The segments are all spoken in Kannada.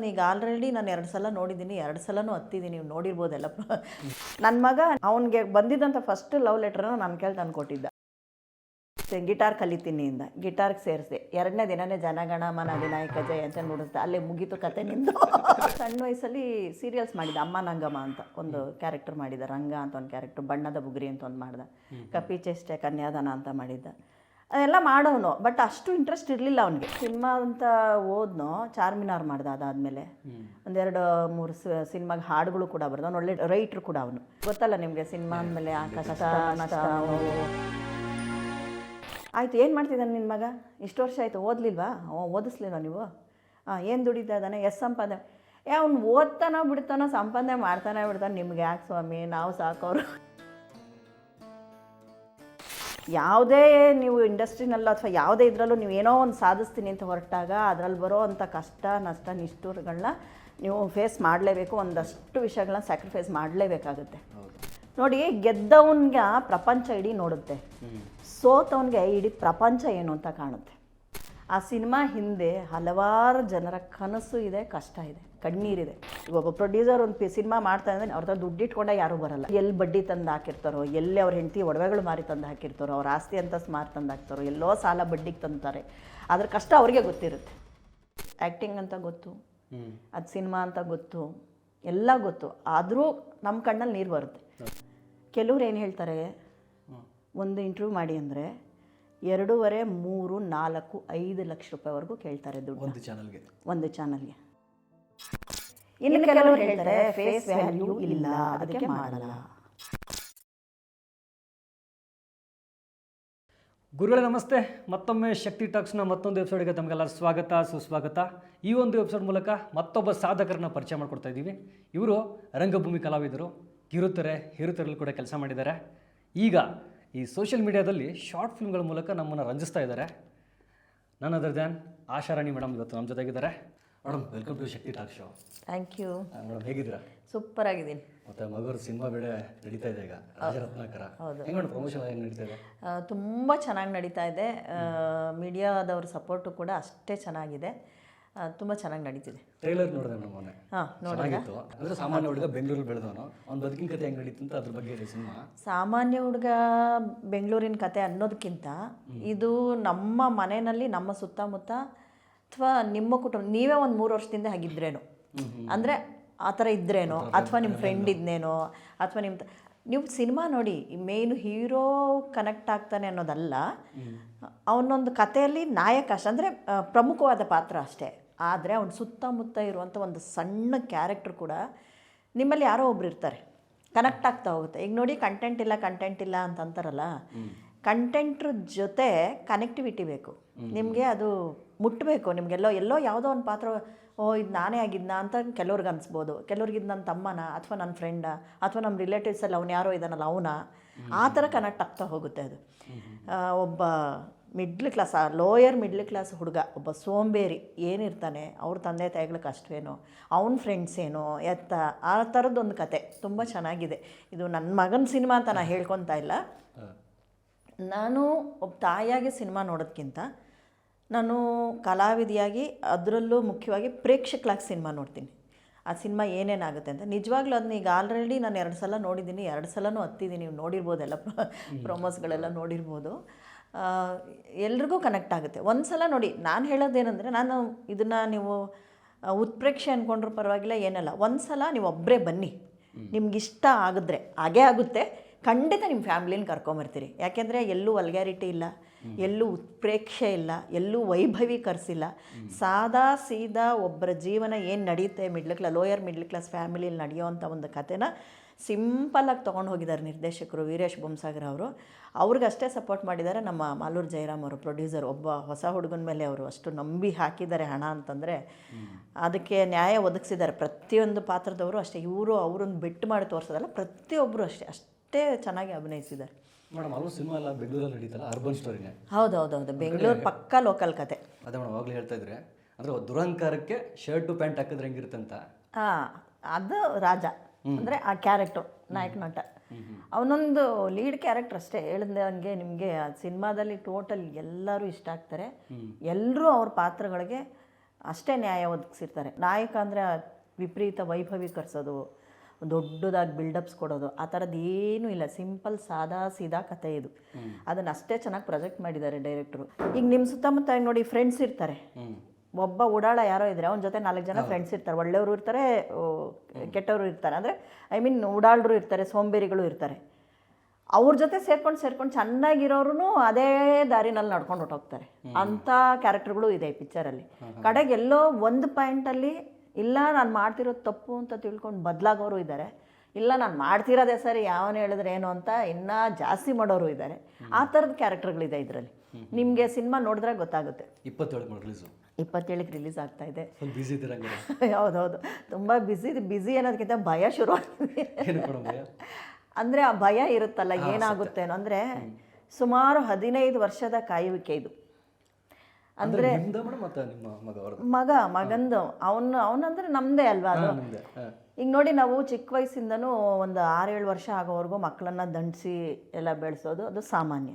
ಅದನ್ನ ಈಗ ಆಲ್ರೆಡಿ ನಾನು 2 ಸಲ ನೋಡಿದ್ದೀನಿ, 2 ಸಲನೂ ಹತ್ತಿದ್ದೀನಿ, ನೀವು ನೋಡಿರ್ಬೋದೆಲ್ಲ. ನನ್ನ ಮಗ ಅವನಿಗೆ ಬಂದಿದ್ದಂಥ ಫಸ್ಟ್ ಲವ್ ಲೆಟ್ರನ್ನು ನಾನು ಕೇಳಿ ತಂದು ಕೊಟ್ಟಿದ್ದ. ಗಿಟಾರ್ ಕಲಿತೀನಿ ಇಂದ ಗಿಟಾರ್ಗೆ ಸೇರಿಸಿದೆ. 2ನೇ ದಿನವೇ ಜನಗಣ ಮನ ಅಧಿನಾಯಕ ಜಯ ಅಂತ ನುಡಿಸ್ದೆ. ಅಲ್ಲೇ ಮುಗೀತು ಕತೆ ನಿಂದು. ಸಣ್ಣ ವಯಸ್ಸಲ್ಲಿ ಸೀರಿಯಲ್ಸ್ ಮಾಡಿದ್ದ. ಅಮ್ಮ ನಂಗಮ್ಮ ಅಂತ ಒಂದು ಕ್ಯಾರೆಕ್ಟರ್ ಮಾಡಿದ್ದ. ರಂಗ ಅಂತ ಒಂದು ಕ್ಯಾರೆಕ್ಟರ್, ಬಣ್ಣದ ಬುಗುರಿ ಅಂತ ಒಂದು ಮಾಡ್ದ, ಕಪಿ ಚೇಷ್ಟೆ ಕನ್ಯಾದಾನ ಅಂತ ಮಾಡಿದ್ದ. ಅದೆಲ್ಲ ಮಾಡೋನು, ಬಟ್ ಅಷ್ಟು ಇಂಟ್ರೆಸ್ಟ್ ಇರಲಿಲ್ಲ ಅವನಿಗೆ. ಸಿನಿಮಾ ಅಂತ ಓದ್ನೋ, ಚಾರ್ಮಿನಾರ್ ಮಾಡ್ದ. ಅದಾದಮೇಲೆ 1-2-3 ಸಿನಿಮಾಗೆ ಹಾಡುಗಳು ಕೂಡ ಬರ್ದ. ಅವ್ನು ಒಳ್ಳೆ ರೈಟ್ರು ಕೂಡ ಅವನು. ಗೊತ್ತಲ್ಲ ನಿಮಗೆ, ಸಿನಿಮಾ ಅಂದಮೇಲೆ ಕಷ್ಟ ನಷ್ಟ. ಆಯಿತು, ಏನು ಮಾಡ್ತಿದ್ದಾನೆ ನಿನ್ನ ಮಗ? ಇಷ್ಟು ವರ್ಷ ಆಯಿತು, ಓದಲಿಲ್ವಾ? ಓದಿಸ್ಲಿಲ್ವಾ ನೀವು? ಏನು ದುಡಿತಾ ಇದ್ದಾನೆ? ಸಂಪಾದನೆ? ಅವ್ನು ಓದ್ತಾನೋ ಬಿಡ್ತಾನೋ, ಸಂಪಾದನೆ ಮಾಡ್ತಾನೆ ಬಿಡ್ತಾನೆ, ನಿಮ್ಗೆ ಯಾಕೆ ಸ್ವಾಮಿ, ನಾವು ಸಾಕೋರು. ಯಾವುದೇ ನೀವು ಇಂಡಸ್ಟ್ರಿನಲ್ಲೋ ಅಥವಾ ಯಾವುದೇ ಇದರಲ್ಲೂ ನೀವು ಏನೋ ಒಂದು ಸಾಧಿಸ್ತೀನಿ ಅಂತ ಹೊರಟಾಗ ಅದರಲ್ಲಿ ಬರೋ ಅಂಥ ಕಷ್ಟ ನಷ್ಟ ನಿಷ್ಠೂರಗಳನ್ನ ನೀವು ಫೇಸ್ ಮಾಡಲೇಬೇಕು. ಒಂದಷ್ಟು ವಿಷಯಗಳನ್ನ ಸ್ಯಾಕ್ರಿಫೈಸ್ ಮಾಡಲೇಬೇಕಾಗುತ್ತೆ. ನೋಡಿ, ಗೆದ್ದವನಿಗೆ ಪ್ರಪಂಚ ಇಡೀ ನೋಡುತ್ತೆ, ಸೋತವನಿಗೆ ಇಡೀ ಪ್ರಪಂಚ ಏನು ಅಂತ ಕಾಣುತ್ತೆ. ಆ ಸಿನಿಮಾ ಹಿಂದೆ ಹಲವಾರು ಜನರ ಕನಸು ಇದೆ, ಕಷ್ಟ ಇದೆ, ಕಣ್ಣೀರಿದೆ. ಒಬ್ಬ ಪ್ರೊಡ್ಯೂಸರ್ ಒಂದು ಸಿನಿಮಾ ಮಾಡ್ತಾ ಇದ್ರೆ ಅವ್ರ ದುಡ್ಡು ಇಟ್ಕೊಂಡೆ ಯಾರೂ ಬರಲ್ಲ. ಎಲ್ಲಿ ಬಡ್ಡಿ ತಂದು ಹಾಕಿರ್ತಾರೋ, ಎಲ್ಲಿ ಅವ್ರ ಹೆಂಡತಿ ಒಡವೆಗಳು ಮಾರಿ ತಂದು ಹಾಕಿರ್ತಾರೋ, ಅವ್ರ ಆಸ್ತಿ ಅಂತ ಮಾರಿ ತಂದು ಹಾಕ್ತಾರೋ, ಎಲ್ಲೋ ಸಾಲ ಬಡ್ಡಿಗೆ ತಂತಾರೆ. ಅದ್ರ ಕಷ್ಟ ಅವ್ರಿಗೆ ಗೊತ್ತಿರುತ್ತೆ. ಆ್ಯಕ್ಟಿಂಗ್ ಅಂತ ಗೊತ್ತು, ಅದು ಸಿನಿಮಾ ಅಂತ ಗೊತ್ತು, ಎಲ್ಲ ಗೊತ್ತು. ಆದರೂ ನಮ್ಮ ಕಣ್ಣಲ್ಲಿ ನೀರು ಬರುತ್ತೆ. ಕೆಲವ್ರು ಏನು ಹೇಳ್ತಾರೆ, ಒಂದು ಇಂಟರ್ವ್ಯೂ ಮಾಡಿ ಅಂದರೆ 2.5, 3, 4, 5 ಲಕ್ಷ ರೂಪಾಯಿವರೆಗೂ ಕೇಳ್ತಾರೆ ದುಡ್ಡು ಒಂದು ಚಾನಲ್ಗೆ. ಇನ್ನು ಕೆಲವರು ಹೇಳ್ತಾರೆ ಫೇಸ್ ವ್ಯಾಲ್ಯೂ ಇಲ್ಲ, ಅದಕ್ಕೆ ಮಾಡಲ್ಲ. ಗುರುಗಳೇ ನಮಸ್ತೆ. ಮತ್ತೊಮ್ಮೆ ಶಕ್ತಿ ಟಾಕ್ಸ್ನ ಮತ್ತೊಂದು ಎಪಿಸೋಡ್ಗೆ ತಮಗೆಲ್ಲ ಸ್ವಾಗತ ಸುಸ್ವಾಗತ. ಈ ಒಂದು ಎಪಿಸೋಡ್ ಮೂಲಕ ಮತ್ತೊಬ್ಬ ಸಾಧಕರನ್ನ ಪರಿಚಯ ಮಾಡ್ಕೊಡ್ತಾ ಇದ್ದೀವಿ. ಇವರು ರಂಗಭೂಮಿ ಕಲಾವಿದರು, ಹಿರುತೆರೆಯಲ್ಲಿ ಕೂಡ ಕೆಲಸ ಮಾಡಿದ್ದಾರೆ. ಈಗ ಈ ಸೋಷಿಯಲ್ ಮೀಡಿಯಾದಲ್ಲಿ ಶಾರ್ಟ್ ಫಿಲ್ಮ್ಗಳ ಮೂಲಕ ನಮ್ಮನ್ನು ರಂಜಿಸ್ತಾ ಇದ್ದಾರೆ. ನನ್ ಅದರ್ ದ್ಯಾನ್ ಆಶಾರಾಣಿ ಮೇಡಮ್ ಇವತ್ತು ನಮ್ಮ ಜೊತೆಗಿದ್ದಾರೆ. Madam, welcome to Shakti talk show. Thank you madam, ಹೇಗಿದ್ದೀರಾ? ಸೂಪರ್ ಆಗಿದ್ದೀನಿ. ಮತ್ತು ಮಗರ ಸಿನಿಮಾ ಬೇಡ ನಡೀತಾ ಇದೆ ಈಗ, ರಾಜರತ್ನಾಕರ. ಹೆಂಗೆ ಪ್ರಮೋಷನ್ ಹೆಂಗೆ ನಡೀತಾ ಇದೆ? ತುಂಬ ಚೆನ್ನಾಗಿ ನಡೀತಾ ಇದೆ. ಮೀಡಿಯಾದವ್ರ ಸಪೋರ್ಟು ಕೂಡ ಅಷ್ಟೇ ಚೆನ್ನಾಗಿದೆ. ತುಂಬ ಚೆನ್ನಾಗಿ ನಡೀತಿದೆ. ಟ್ರೈಲರ್ ನೋಡಿದೆ ಮೇಡಮ್ ಮೊನ್ನೆ. ಚೆನ್ನಾಗಿತ್ತು. ಅಂದರೆ ಸಾಮಾನ್ಯ ಹುಡುಗ ಬೆಂಗಳೂರಲ್ಲಿ ಬೆಳೆದವನು, ಅವ್ನ ಬದುಕಿನ ಕತೆ ಹೆಂಗೆ ನಡೀತು ಅಂತ ಅದ್ರ ಬಗ್ಗೆ ಇದೆ ಸಿನಿಮಾ. ಸಾಮಾನ್ಯ ಹುಡುಗ ಬೆಂಗಳೂರಿನ ಕತೆ ಅನ್ನೋದಕ್ಕಿಂತ ಇದು ನಮ್ಮ ಮನೆಯಲ್ಲಿ, ನಮ್ಮ ಸುತ್ತಮುತ್ತ, ಅಥವಾ ನಿಮ್ಮ ಕುಟುಂಬ, ನೀವೇ ಒಂದು 3 ವರ್ಷದಿಂದ ಆಗಿದ್ರೇನೋ, ಅಂದರೆ ಆ ಥರ ಇದ್ರೇನೋ, ಅಥವಾ ನಿಮ್ಮ ಫ್ರೆಂಡ್ ಇದ್ನೇನೋ, ಅಥವಾ ನೀವು ಸಿನಿಮಾ ನೋಡಿ, ಮೇಯ್ನು ಹೀರೋ ಕನೆಕ್ಟ್ ಆಗ್ತಾನೆ ಅನ್ನೋದಲ್ಲ, ಅವನೊಂದು ಕಥೆಯಲ್ಲಿ ನಾಯಕ ಅಷ್ಟೆ, ಅಂದರೆ ಪ್ರಮುಖವಾದ ಪಾತ್ರ ಅಷ್ಟೇ. ಆದರೆ ಅವ್ನ ಸುತ್ತಮುತ್ತ ಇರುವಂಥ ಒಂದು ಸಣ್ಣ ಕ್ಯಾರೆಕ್ಟರ್ ಕೂಡ ನಿಮ್ಮಲ್ಲಿ ಯಾರೋ ಒಬ್ರು ಇರ್ತಾರೆ, ಕನೆಕ್ಟ್ ಆಗ್ತಾ ಹೋಗುತ್ತೆ. ಈಗ ನೋಡಿ, ಕಂಟೆಂಟ್ ಇಲ್ಲ ಅಂತ ಅಂತಾರಲ್ಲ, ಕಂಟೆಂಟ್ರ ಜೊತೆ ಕನೆಕ್ಟಿವಿಟಿ ಬೇಕು ನಿಮಗೆ. ಅದು ಮುಟ್ಟಬೇಕು ನಿಮಗೆಲ್ಲೋ ಯಾವುದೋ ಒಂದು ಪಾತ್ರ, ಇದು ನಾನೇ ಆಗಿದ್ನಾ ಅಂತ ಕೆಲವ್ರಿಗೆ ಅನಿಸ್ಬೋದು. ಕೆಲವ್ರಿಗೆ ಇದು ನನ್ನ ತಮ್ಮನ, ಅಥವಾ ನನ್ನ ಫ್ರೆಂಡ, ಅಥವಾ ನಮ್ಮ ರಿಲೇಟಿವ್ಸಲ್ಲಿ ಅವ್ನು ಯಾರೋ ಇದ್ದಾನಲ್ಲ ಅವನ, ಆ ಥರ ಕನೆಕ್ಟ್ ಆಗ್ತಾ ಹೋಗುತ್ತೆ ಅದು. ಒಬ್ಬ ಲೋಯರ್ ಮಿಡ್ಲ್ ಕ್ಲಾಸ್ ಹುಡುಗ, ಒಬ್ಬ ಸೋಂಬೇರಿ ಏನಿರ್ತಾನೆ, ಅವ್ರ ತಂದೆ ತಾಯಿಗಳ ಕಷ್ಟವೇನೋ, ಅವ್ನ ಫ್ರೆಂಡ್ಸ್ ಏನೋ ಎತ್ತ, ಆ ಥರದ್ದೊಂದು ಕತೆ ತುಂಬ ಚೆನ್ನಾಗಿದೆ. ಇದು ನನ್ನ ಮಗನ ಸಿನಿಮಾ ಅಂತ ನಾನು ಹೇಳ್ಕೊತಾ ಇಲ್ಲ. ನಾನು ಒಬ್ಬ ತಾಯಿಯಾಗಿ ಸಿನಿಮಾ ನೋಡೋದಕ್ಕಿಂತ ನಾನು ಕಲಾವಿದೆಯಾಗಿ, ಅದರಲ್ಲೂ ಮುಖ್ಯವಾಗಿ ಪ್ರೇಕ್ಷಕರಾಗಿ ಸಿನಿಮಾ ನೋಡ್ತೀನಿ. ಆ ಸಿನಿಮಾ ಏನೇನಾಗುತ್ತೆ ಅಂತ. ನಿಜವಾಗ್ಲೂ ಅದನ್ನ ಈಗ ಆಲ್ರೆಡಿ ನಾನು 2 ಸಲ ನೋಡಿದ್ದೀನಿ, 2 ಸಲನೂ ಹತ್ತಿದ್ದೀನಿ, ನೀವು ನೋಡಿರ್ಬೋದೆಲ್ಲ, ಪ್ರೊಮೋಸ್ಗಳೆಲ್ಲ ನೋಡಿರ್ಬೋದು. ಎಲ್ರಿಗೂ ಕನೆಕ್ಟ್ ಆಗುತ್ತೆ. ಒಂದು ಸಲ ನೋಡಿ, ನಾನು ಹೇಳೋದೇನೆಂದರೆ, ನಾನು ಇದನ್ನು ನೀವು ಉತ್ಪ್ರೇಕ್ಷೆ ಅಂದ್ಕೊಂಡ್ರೂ ಪರವಾಗಿಲ್ಲ, ಏನಲ್ಲ, ಒಂದು ಸಲ ನೀವು ಒಬ್ಬರೇ ಬನ್ನಿ, ನಿಮ್ಗಿಷ್ಟ ಆಗಿದ್ರೆ, ಹಾಗೇ ಆಗುತ್ತೆ, ಖಂಡಿತ ನಿಮ್ಮ ಫ್ಯಾಮ್ಲಿನ ಕರ್ಕೊಂಬರ್ತೀರಿ. ಯಾಕೆಂದರೆ ಎಲ್ಲೂ ವಲ್ಗ್ಯಾರಿಟಿ ಇಲ್ಲ, ಎಲ್ಲೂ ಉತ್ಪ್ರೇಕ್ಷೆ ಇಲ್ಲ, ಎಲ್ಲೂ ವೈಭವೀಕರಿಸಿಲ್ಲ. ಸಾದಾ ಸೀದಾ ಒಬ್ಬರ ಜೀವನ ಏನು ನಡೆಯುತ್ತೆ, ಲೋಯರ್ ಮಿಡ್ಲ್ ಕ್ಲಾಸ್ ಫ್ಯಾಮಿಲಿಯಲ್ಲಿ ನಡೆಯೋವಂಥ ಒಂದು ಕಥೆನ ಸಿಂಪಲ್ಲಾಗಿ ತೊಗೊಂಡು ಹೋಗಿದ್ದಾರೆ ನಿರ್ದೇಶಕರು ವೀರೇಶ್ ಬೊಮ್ಸಾಗರ್ ಅವರು. ಅವ್ರಿಗಷ್ಟೇ ಸಪೋರ್ಟ್ ಮಾಡಿದ್ದಾರೆ ನಮ್ಮ ಮಾಲೂರು ಜಯರಾಮ್ ಅವರು, ಪ್ರೊಡ್ಯೂಸರ್. ಒಬ್ಬ ಹೊಸ ಹುಡುಗನ ಮೇಲೆ ಅವರು ಅಷ್ಟು ನಂಬಿ ಹಾಕಿದ್ದಾರೆ ಹಣ ಅಂತಂದರೆ ಅದಕ್ಕೆ ನ್ಯಾಯ ಒದಗಿಸಿದ್ದಾರೆ. ಪ್ರತಿಯೊಂದು ಪಾತ್ರದವರು ಅಷ್ಟೇ, ಅವ್ರನ್ನ ಬಿಟ್ಟು ಮಾಡಿ ತೋರಿಸೋದಲ್ಲ, ಪ್ರತಿಯೊಬ್ಬರು ಅಷ್ಟೇ ಚೆನ್ನಾಗಿ ಅಭಿನಯಿಸಿದ್ದಾರೆ. ಮೇಡಮ್, ಅಲ್ಲೂ ಸಿನಿಮಾ ಎಲ್ಲ ಬೆಂಗಳೂರಲ್ಲಿ ನಡೀತಲ್ಲ, ಅರ್ಬನ್ ಸ್ಟೋರಿನೇ. ಹೌದು, ಬೆಂಗಳೂರು ಪಕ್ಕ ಲೋಕಲ್ ಕತೆ. ಅದೇ ಮೇಡಮ್, ಅವಾಗಲೇ ಹೇಳ್ತಾ ಇದ್ರೆ, ಅಂದರೆ ದುರಹಂಕಾರಕ್ಕೆ ಶರ್ಟು ಪ್ಯಾಂಟ್ ಹಾಕಿದ್ರೆ ಹೆಂಗಿರುತ್ತೆ ಅಂತ. ಅದು ರಾಜ ಅಂದರೆ ಆ ಕ್ಯಾರೆಕ್ಟರ್, ನಾಯಕ ನಟ, ಅವನೊಂದು ಲೀಡ್ ಕ್ಯಾರೆಕ್ಟರ್ ಅಷ್ಟೇ. ಹೇಳ್ದಂಗೆ ನಿಮಗೆ ಆ ಸಿನಿಮಾದಲ್ಲಿ ಟೋಟಲ್ ಎಲ್ಲರೂ ಇಷ್ಟ ಆಗ್ತಾರೆ. ಎಲ್ಲರೂ ಅವ್ರ ಪಾತ್ರಗಳಿಗೆ ಅಷ್ಟೇ ನ್ಯಾಯ ಒದಗಿಸಿರ್ತಾರೆ. ನಾಯಕ ಅಂದರೆ ವಿಪರೀತ ವೈಭವೀಕರಿಸೋದು, ದೊಡ್ಡದಾಗಿ ಬಿಲ್ಡಪ್ಸ್ ಕೊಡೋದು ಆ ಥರದ್ದು ಏನೂ ಇಲ್ಲ. ಸಿಂಪಲ್ ಸಾದಾ ಸೀದಾ ಕತೆ ಇದು. ಅದನ್ನು ಅಷ್ಟೇ ಚೆನ್ನಾಗಿ ಪ್ರೊಜೆಕ್ಟ್ ಮಾಡಿದ್ದಾರೆ ಡೈರೆಕ್ಟ್ರು. ಈಗ ನಿಮ್ಮ ಸುತ್ತಮುತ್ತ ನೋಡಿ ಫ್ರೆಂಡ್ಸ್ ಇರ್ತಾರೆ, ಒಬ್ಬ ಉಡಾಳ ಯಾರೋ ಇದ್ದರೆ ಅವನ ಜೊತೆ 4 ಜನ ಫ್ರೆಂಡ್ಸ್ ಇರ್ತಾರೆ. ಒಳ್ಳೆಯವರು ಇರ್ತಾರೆ, ಕೆಟ್ಟವರು ಇರ್ತಾರೆ. ಅಂದರೆ ಉಡಾಳರು ಇರ್ತಾರೆ, ಸೋಂಬೇರಿಗಳು ಇರ್ತಾರೆ. ಅವ್ರ ಜೊತೆ ಸೇರ್ಕೊಂಡು ಚೆನ್ನಾಗಿರೋರು ಅದೇ ದಾರಿನಲ್ಲಿ ನಡ್ಕೊಂಡು ಹೊಟ್ಟೋಗ್ತಾರೆ. ಅಂಥ ಕ್ಯಾರೆಕ್ಟರ್ಗಳು ಇದೆ ಈ ಪಿಕ್ಚರಲ್ಲಿ. ಕಡೆಗೆ ಎಲ್ಲೋ ಒಂದು ಪಾಯಿಂಟಲ್ಲಿ ಇಲ್ಲ ನಾನು ಮಾಡ್ತಿರೋದು ತಪ್ಪು ಅಂತ ತಿಳ್ಕೊಂಡು ಬದಲಾಗೋರು ಇದ್ದಾರೆ, ಇಲ್ಲ ನಾನು ಮಾಡ್ತಿರೋದೇ ಸರಿ ಯಾವನು ಹೇಳಿದ್ರೆ ಏನು ಅಂತ ಇನ್ನೂ ಜಾಸ್ತಿ ಮಾಡೋರು ಇದ್ದಾರೆ. ಆ ಥರದ ಕ್ಯಾರೆಕ್ಟರ್ಗಳಿದೆ ಇದರಲ್ಲಿ. ನಿಮಗೆ ಸಿನಿಮಾ ನೋಡಿದ್ರೆ ಗೊತ್ತಾಗುತ್ತೆ. 27ಕ್ಕೆ ರಿಲೀಸ್ ಆಗ್ತಾ ಇದೆ. ಹೌದೌದು, ತುಂಬ ಬಿಸಿ ಅನ್ನೋದಕ್ಕಿಂತ ಭಯ ಶುರು ಆಗಿದೆ. ಅಂದರೆ ಆ ಭಯ ಇರುತ್ತಲ್ಲ ಏನಾಗುತ್ತೇನೋ. ಅಂದರೆ ಸುಮಾರು 15 ವರ್ಷದ ಕಾಯುವಿಕೆ ಇದು. ಅಂದರೆ ಮಗಂದು ಅವನಂದ್ರೆ ನಮ್ಮದೇ ಅಲ್ವಾ ಅದು. ಈಗ ನೋಡಿ, ನಾವು ಚಿಕ್ಕ ವಯಸ್ಸಿಂದನೂ ಒಂದು 6-7 ವರ್ಷ ಆಗೋವರೆಗೂ ಮಕ್ಕಳನ್ನ ದಂಡಿಸಿ ಎಲ್ಲ ಬೆಳೆಸೋದು ಅದು ಸಾಮಾನ್ಯ.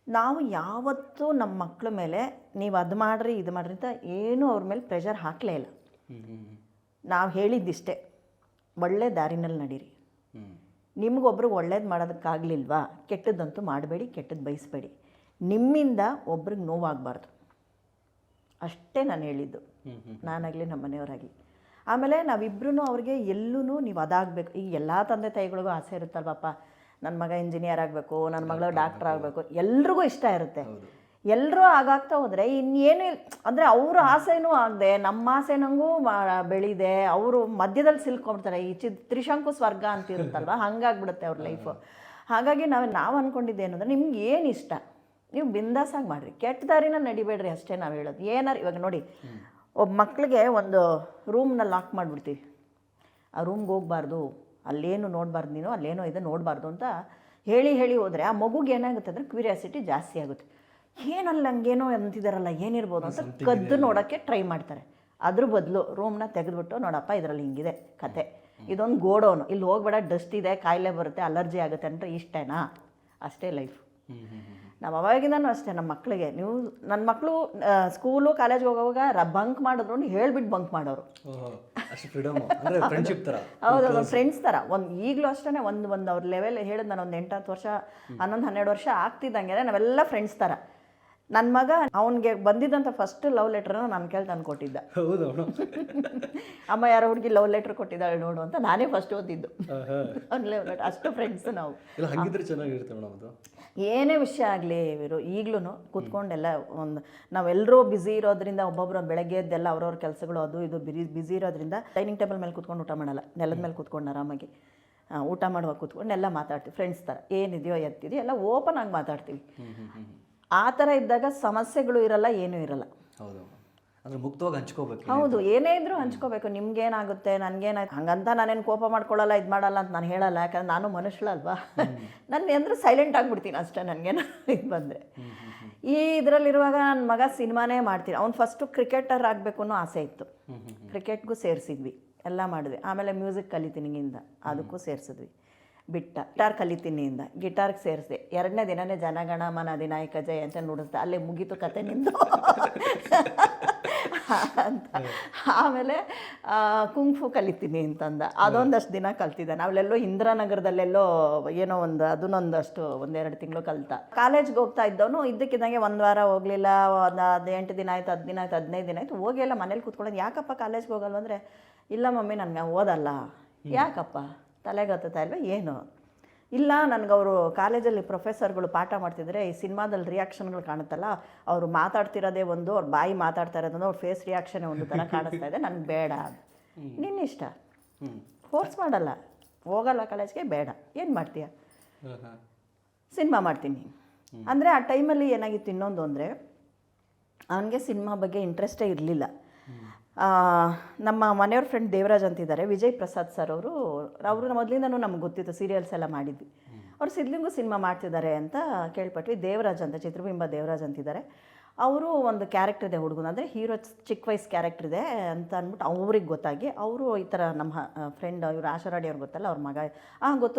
ನಾವು ಯಾವತ್ತೂ ನಮ್ಮ ಮಕ್ಕಳ ಮೇಲೆ ನೀವು ಅದು ಮಾಡಿರಿ ಇದು ಮಾಡಿರಿ ಅಂತ ಏನೂ ಅವ್ರ ಮೇಲೆ ಪ್ರೆಷರ್ ಹಾಕಲೇ ಇಲ್ಲ. ನಾವು ಹೇಳಿದ್ದಿಷ್ಟೇ, ಒಳ್ಳೆ ದಾರಿನಲ್ಲಿ ನಡೀರಿ. ನಿಮಗೊಬ್ರಿಗೆ ಒಳ್ಳೇದು ಮಾಡೋದಕ್ಕಾಗಲಿಲ್ವಾ, ಕೆಟ್ಟದ್ದಂತೂ ಮಾಡಬೇಡಿ, ಕೆಟ್ಟದ್ದು ಬಯಸಬೇಡಿ. ನಿಮ್ಮಿಂದ ಒಬ್ರಿಗೆ ನೋವಾಗಬಾರ್ದು, ಅಷ್ಟೇ ನಾನು ಹೇಳಿದ್ದು. ನಾನಾಗಲಿ ನಮ್ಮ ಮನೆಯವರಾಗಲಿ. ಆಮೇಲೆ ನಾವಿಬ್ರೂ ಅವ್ರಿಗೆ ಎಲ್ಲೂ ನೀವು ಅದಾಗಬೇಕು. ಈಗ ಎಲ್ಲ ತಂದೆ ತಾಯಿಗಳಿಗೂ ಆಸೆ ಇರುತ್ತಲ್ವಪ್ಪ, ನನ್ನ ಮಗ ಇಂಜಿನಿಯರ್ ಆಗಬೇಕು, ನನ್ನ ಮಗಳು ಡಾಕ್ಟರ್ ಆಗಬೇಕು, ಎಲ್ರಿಗೂ ಇಷ್ಟ ಇರುತ್ತೆ. ಎಲ್ಲರೂ ಆಗಾಗ್ತಾ ಹೋದರೆ ಇನ್ನೇನು ಅಂದರೆ ಅವ್ರ ಆಸೆನೂ ಆಗದೆ ನಮ್ಮ ಆಸೆನಂಗೂ ಬೆಳೀದೆ ಅವರು ಮಧ್ಯದಲ್ಲಿ ಸಿಲ್ಕೊಂಡ್ಬಿಡ್ತಾರೆ. ಈ ತ್ರಿಶಂಕು ಸ್ವರ್ಗ ಅಂತಿರುತ್ತಲ್ವ, ಹಂಗಾಗ್ಬಿಡುತ್ತೆ ಅವ್ರ ಲೈಫು. ಹಾಗಾಗಿ ನಾವು ಅಂದ್ಕೊಂಡಿದ್ದೇನು ಅಂದರೆ, ನಿಮ್ಗೆ ಏನು ಇಷ್ಟ ನೀವು ಬಿಂದಾಸಾಗಿ ಮಾಡಿರಿ, ಕೆಟ್ಟ ದಾರಿನ ನಡಿಬೇಡ್ರಿ, ಅಷ್ಟೇ ನಾವು ಹೇಳೋದು. ಏನಾರು ಇವಾಗ ನೋಡಿ, ಒಬ್ಬ ಮಕ್ಕಳಿಗೆ ಒಂದು ರೂಮ್ನ ಲಾಕ್ ಮಾಡಿಬಿಡ್ತೀವಿ, ಆ ರೂಮ್ಗೆ ಹೋಗಬಾರ್ದು, ಅಲ್ಲೇನು ನೋಡಬಾರ್ದು, ನೀನು ಅಲ್ಲೇನೋ ಇದೆ ನೋಡಬಾರ್ದು ಅಂತ ಹೇಳಿ ಹೋದರೆ ಆ ಮಗುಗೆ ಏನಾಗುತ್ತೆ ಅಂದರೆ ಕ್ಯೂರಿಯಾಸಿಟಿ ಜಾಸ್ತಿ ಆಗುತ್ತೆ. ಏನಲ್ಲ ಹಂಗೇನೋ ಅಂತಿದ್ದಾರಲ್ಲ, ಏನಿರ್ಬೋದು ಅಂತ ಕದ್ದು ನೋಡೋಕ್ಕೆ ಟ್ರೈ ಮಾಡ್ತಾರೆ. ಅದ್ರ ಬದಲು ರೂಮ್ನ ತೆಗೆದುಬಿಟ್ಟು, ನೋಡಪ್ಪ ಇದರಲ್ಲಿ ಹಿಂಗಿದೆ ಕತೆ, ಇದೊಂದು ಗೋಡೋನು, ಇಲ್ಲಿ ಹೋಗ್ಬೇಡ, ಡಸ್ಟ್ ಇದೆ, ಕಾಯಿಲೆ ಬರುತ್ತೆ, ಅಲರ್ಜಿ ಆಗುತ್ತೆ ಅಂದರೆ ಇಷ್ಟೇನಾ, ಅಷ್ಟೇ ಲೈಫ್. ನಾವು ಅವಾಗಿಂದನೂ ಅಷ್ಟೇ ನಮ್ಮ ಮಕ್ಕಳಿಗೆ, ನೀವು ನನ್ನ ಮಕ್ಕಳು ಸ್ಕೂಲು ಕಾಲೇಜ್ಗೆ ಹೋಗೋವಾಗ ಬಂಕ್ ಮಾಡಿದ್ರು ಹೇಳ್ಬಿಟ್ಟು ಬಂಕ್ ಮಾಡೋರು. ಹೌದು, ಫ್ರೆಂಡ್ಸ್ ಥರ. ಈಗಲೂ ಅಷ್ಟೇ ಒಂದು ಅವ್ರ ಲೆವೆಲ್ ಹೇಳಿದ್, ನಾನು ಒಂದು 8-10 ವರ್ಷ 11-12 ವರ್ಷ ಆಗ್ತಿದ್ದಂಗೆ ನಾವೆಲ್ಲ ಫ್ರೆಂಡ್ಸ್ ಥರ. ನನ್ನ ಮಗ ಅವನಿಗೆ ಬಂದಿದ್ದಂಥ ಫಸ್ಟ್ ಲವ್ ಲೆಟ್ರನ್ನು ನನ್ನ ಕೈಲಿ ತಂದು ಕೊಟ್ಟಿದ್ದ. ಅಮ್ಮ ಯಾರೋ ಹುಡುಗಿ ಲವ್ ಲೆಟ್ರ್ ಕೊಟ್ಟಿದ್ದಾಳೆ ನೋಡು ಅಂತ ನಾನೇ ಫಸ್ಟ್ ಓದಿದ್ದು ಅವ್ನ ಲವ್ ಲೆಟ್ರ್. ಅಷ್ಟು ಫ್ರೆಂಡ್ಸ್ ನಾವು. ಏನೇ ವಿಷಯ ಆಗಲಿ ಇವರು ಈಗಲೂ ಕೂತ್ಕೊಂಡೆಲ್ಲ ನಾವೆಲ್ಲರೂ ಬ್ಯುಸಿ ಇರೋದ್ರಿಂದ ಒಬ್ಬೊಬ್ಬರು ಬೆಳಗ್ಗೆ ಎದ್ದೆಲ್ಲ ಅವ್ರವ್ರ ಕೆಲಸಗಳು ಅದು ಇದು ಬ್ಯುಸಿ ಇರೋದ್ರಿಂದ ಡೈನಿಂಗ್ ಟೇಬಲ್ ಮೇಲೆ ಕೂತ್ಕೊಂಡು ಊಟ ಮಾಡಲ್ಲ, ನೆಲದ ಮೇಲೆ ಕೂತ್ಕೊಂಡು ಆರಾಮಾಗಿ ಊಟ ಮಾಡುವಾಗ ಕೂತ್ಕೊಂಡು ಎಲ್ಲ ಮಾತಾಡ್ತೀವಿ ಫ್ರೆಂಡ್ಸ್ ಥರ. ಏನಿದೆಯೋ ಎತ್ತಿದೆಯೋ ಎಲ್ಲ ಓಪನ್ ಆಗಿ ಮಾತಾಡ್ತೀವಿ. ಆ ಥರ ಇದ್ದಾಗ ಸಮಸ್ಯೆಗಳು ಇರಲ್ಲ, ಏನೂ ಇರಲ್ಲ. ಮುಕ್ತವಾಗಿ ಹಂಚ್ಕೋಬೇಕು. ಹೌದು, ಏನೇ ಇದ್ರೂ ಹಂಚ್ಕೋಬೇಕು. ನಿಮ್ಗೇನಾಗುತ್ತೆ, ನನಗೇನಾಯ್ತು ಹಂಗಂತ ನಾನೇನು ಕೋಪ ಮಾಡ್ಕೊಳ್ಳಲ್ಲ, ಇದು ಮಾಡಲ್ಲ ಅಂತ ನಾನು ಹೇಳಲ್ಲ. ಯಾಕಂದ್ರೆ ನಾನು ಮನುಷ್ಯಳಲ್ವಾ, ನನ್ನ ಅಂದರೆ ಸೈಲೆಂಟ್ ಆಗಿಬಿಡ್ತೀನಿ ಅಷ್ಟೇ. ನನಗೇನು ಇದು ಬಂದರೆ ಈ ಇದರಲ್ಲಿರುವಾಗ ನನ್ನ ಮಗ ಸಿನಿಮಾನೇ ಮಾಡ್ತೀನಿ. ಅವ್ನು ಫಸ್ಟು ಕ್ರಿಕೆಟರ್ ಆಗಬೇಕು ಅನ್ನೋ ಆಸೆ ಇತ್ತು. ಕ್ರಿಕೆಟ್ಗೂ ಸೇರಿಸಿದ್ವಿ, ಎಲ್ಲ ಮಾಡಿದ್ವಿ. ಆಮೇಲೆ ಮ್ಯೂಸಿಕ್ ಕಲಿತೀನಿ ಇಂದ, ಅದಕ್ಕೂ ಸೇರಿಸಿದ್ವಿ. ಗಿಟಾರ್ ಕಲಿತೀನಿ ಇಂದ ಗಿಟಾರ್ಗೆ ಸೇರಿಸಿದೆ. 2ನೇ ದಿನವೇ ಜನಗಣ ಮನ ಅಧಿನಾಯಕ ಜಯ ಅಂತ ನುಡಿಸ್ದೆ, ಅಲ್ಲೇ ಮುಗೀತು ಕತೆ ನಿಂದು ಅಂತ. ಆಮೇಲೆ ಕುಂಗ್ಫು ಕಲಿತೀನಿ ಅಂತಂದ, ಅದೊಂದಷ್ಟು ದಿನ ಕಲ್ತಿದ್ದೆ. ನಾವೆಲ್ಲೋ ಇಂದ್ರಾನಗರದಲ್ಲೆಲ್ಲೋ ಏನೋ ಅದನ್ನೊಂದಷ್ಟು 1-2 ತಿಂಗಳು ಕಲಿತ. ಕಾಲೇಜ್ಗೆ ಹೋಗ್ತಾ ಇದ್ದವನು ಇದ್ದಕ್ಕಿದ್ದಂಗೆ 1 ವಾರ ಹೋಗಲಿಲ್ಲ, ಒಂದು 8 ದಿನ ಆಯ್ತು, 10 ದಿನ ಆಯ್ತು, 15 ದಿನ ಆಯಿತು, ಹೋಗಿ ಎಲ್ಲ ಮನೇಲಿ ಕೂತ್ಕೊಳ್ಳೋದು. ಯಾಕಪ್ಪ ಕಾಲೇಜ್ಗೆ ಹೋಗಲ್ವ ಅಂದರೆ, ಇಲ್ಲ ಮಮ್ಮಿ ನನಗೆ ಓದಲ್ಲ. ಯಾಕಪ್ಪ, ತಲೆಗತ್ತತಾ ಇಲ್ವ ಏನು? ಇಲ್ಲ, ನನಗವರು ಕಾಲೇಜಲ್ಲಿ ಪ್ರೊಫೆಸರ್ಗಳು ಪಾಠ ಮಾಡ್ತಿದ್ರೆ ಈ ಸಿನಿಮಾದಲ್ಲಿ ರಿಯಾಕ್ಷನ್ಗಳು ಕಾಣುತ್ತಲ್ಲ, ಅವರು ಮಾತಾಡ್ತಿರೋದೇ ಒಂದು, ಅವ್ರ ಬಾಯಿ ಮಾತಾಡ್ತಾ ಇರೋದೊಂದು, ಅವ್ರ ಫೇಸ್ ರಿಯಾಕ್ಷನೇ ಒಂದು ಥರ ಕಾಣಿಸ್ತಾ ಇದೆ, ನನಗೆ ಬೇಡ. ನಿನ್ನಿಷ್ಟ, ಫೋರ್ಸ್ ಮಾಡಲ್ಲ, ಹೋಗಲ್ಲ ಕಾಲೇಜ್ಗೆ, ಬೇಡ, ಏನು ಮಾಡ್ತೀಯ, ಸಿನಿಮಾ ಮಾಡ್ತೀನಿ ಅಂದರೆ. ಆ ಟೈಮಲ್ಲಿ ಏನಾಗಿತ್ತು ಇನ್ನೊಂದು ಅಂದರೆ, ಅವನಿಗೆ ಸಿನಿಮಾ ಬಗ್ಗೆ ಇಂಟ್ರೆಸ್ಟೇ ಇರಲಿಲ್ಲ. ನಮ್ಮ ಮನೆಯವ್ರ ಫ್ರೆಂಡ್ ದೇವರಾಜ್ ಅಂತಿದ್ದಾರೆ, ವಿಜಯ್ ಪ್ರಸಾದ್ ಸರ್ ಅವರು ಮೊದಲಿಂದನೂ ನಮ್ಗೆ ಗೊತ್ತಿತ್ತು, ಸೀರಿಯಲ್ಸ್ ಎಲ್ಲ ಮಾಡಿದ್ವಿ. ಅವ್ರು ಸಿದ್ಲಿಂಗು ಸಿನಿಮಾ ಮಾಡ್ತಿದ್ದಾರೆ ಅಂತ ಕೇಳ್ಪಟ್ವಿ. ದೇವರಾಜ್ ಅಂತ, ಚಿತ್ರಬಿಂಬ ದೇವರಾಜ್ ಅಂತಿದ್ದಾರೆ. ಅವರು ಒಂದು ಕ್ಯಾರೆಕ್ಟರ್ ಇದೆ ಹುಡುಗನ, ಅಂದರೆ ಹೀರೋ ಚಿಕ್ಕ ವಯಸ್ಸು ಕ್ಯಾರೆಕ್ಟರ್ ಇದೆ ಅಂತ ಅಂದ್ಬಿಟ್ಟು ಅವ್ರಿಗೆ ಗೊತ್ತಾಗಿ, ಅವರು ಈ ಥರ ನಮ್ಮ ಫ್ರೆಂಡ್ ಇವರು ಆಶಾರಾಡಿ ಅವ್ರಿಗೆ ಗೊತ್ತಲ್ಲ, ಅವ್ರ ಮಗ,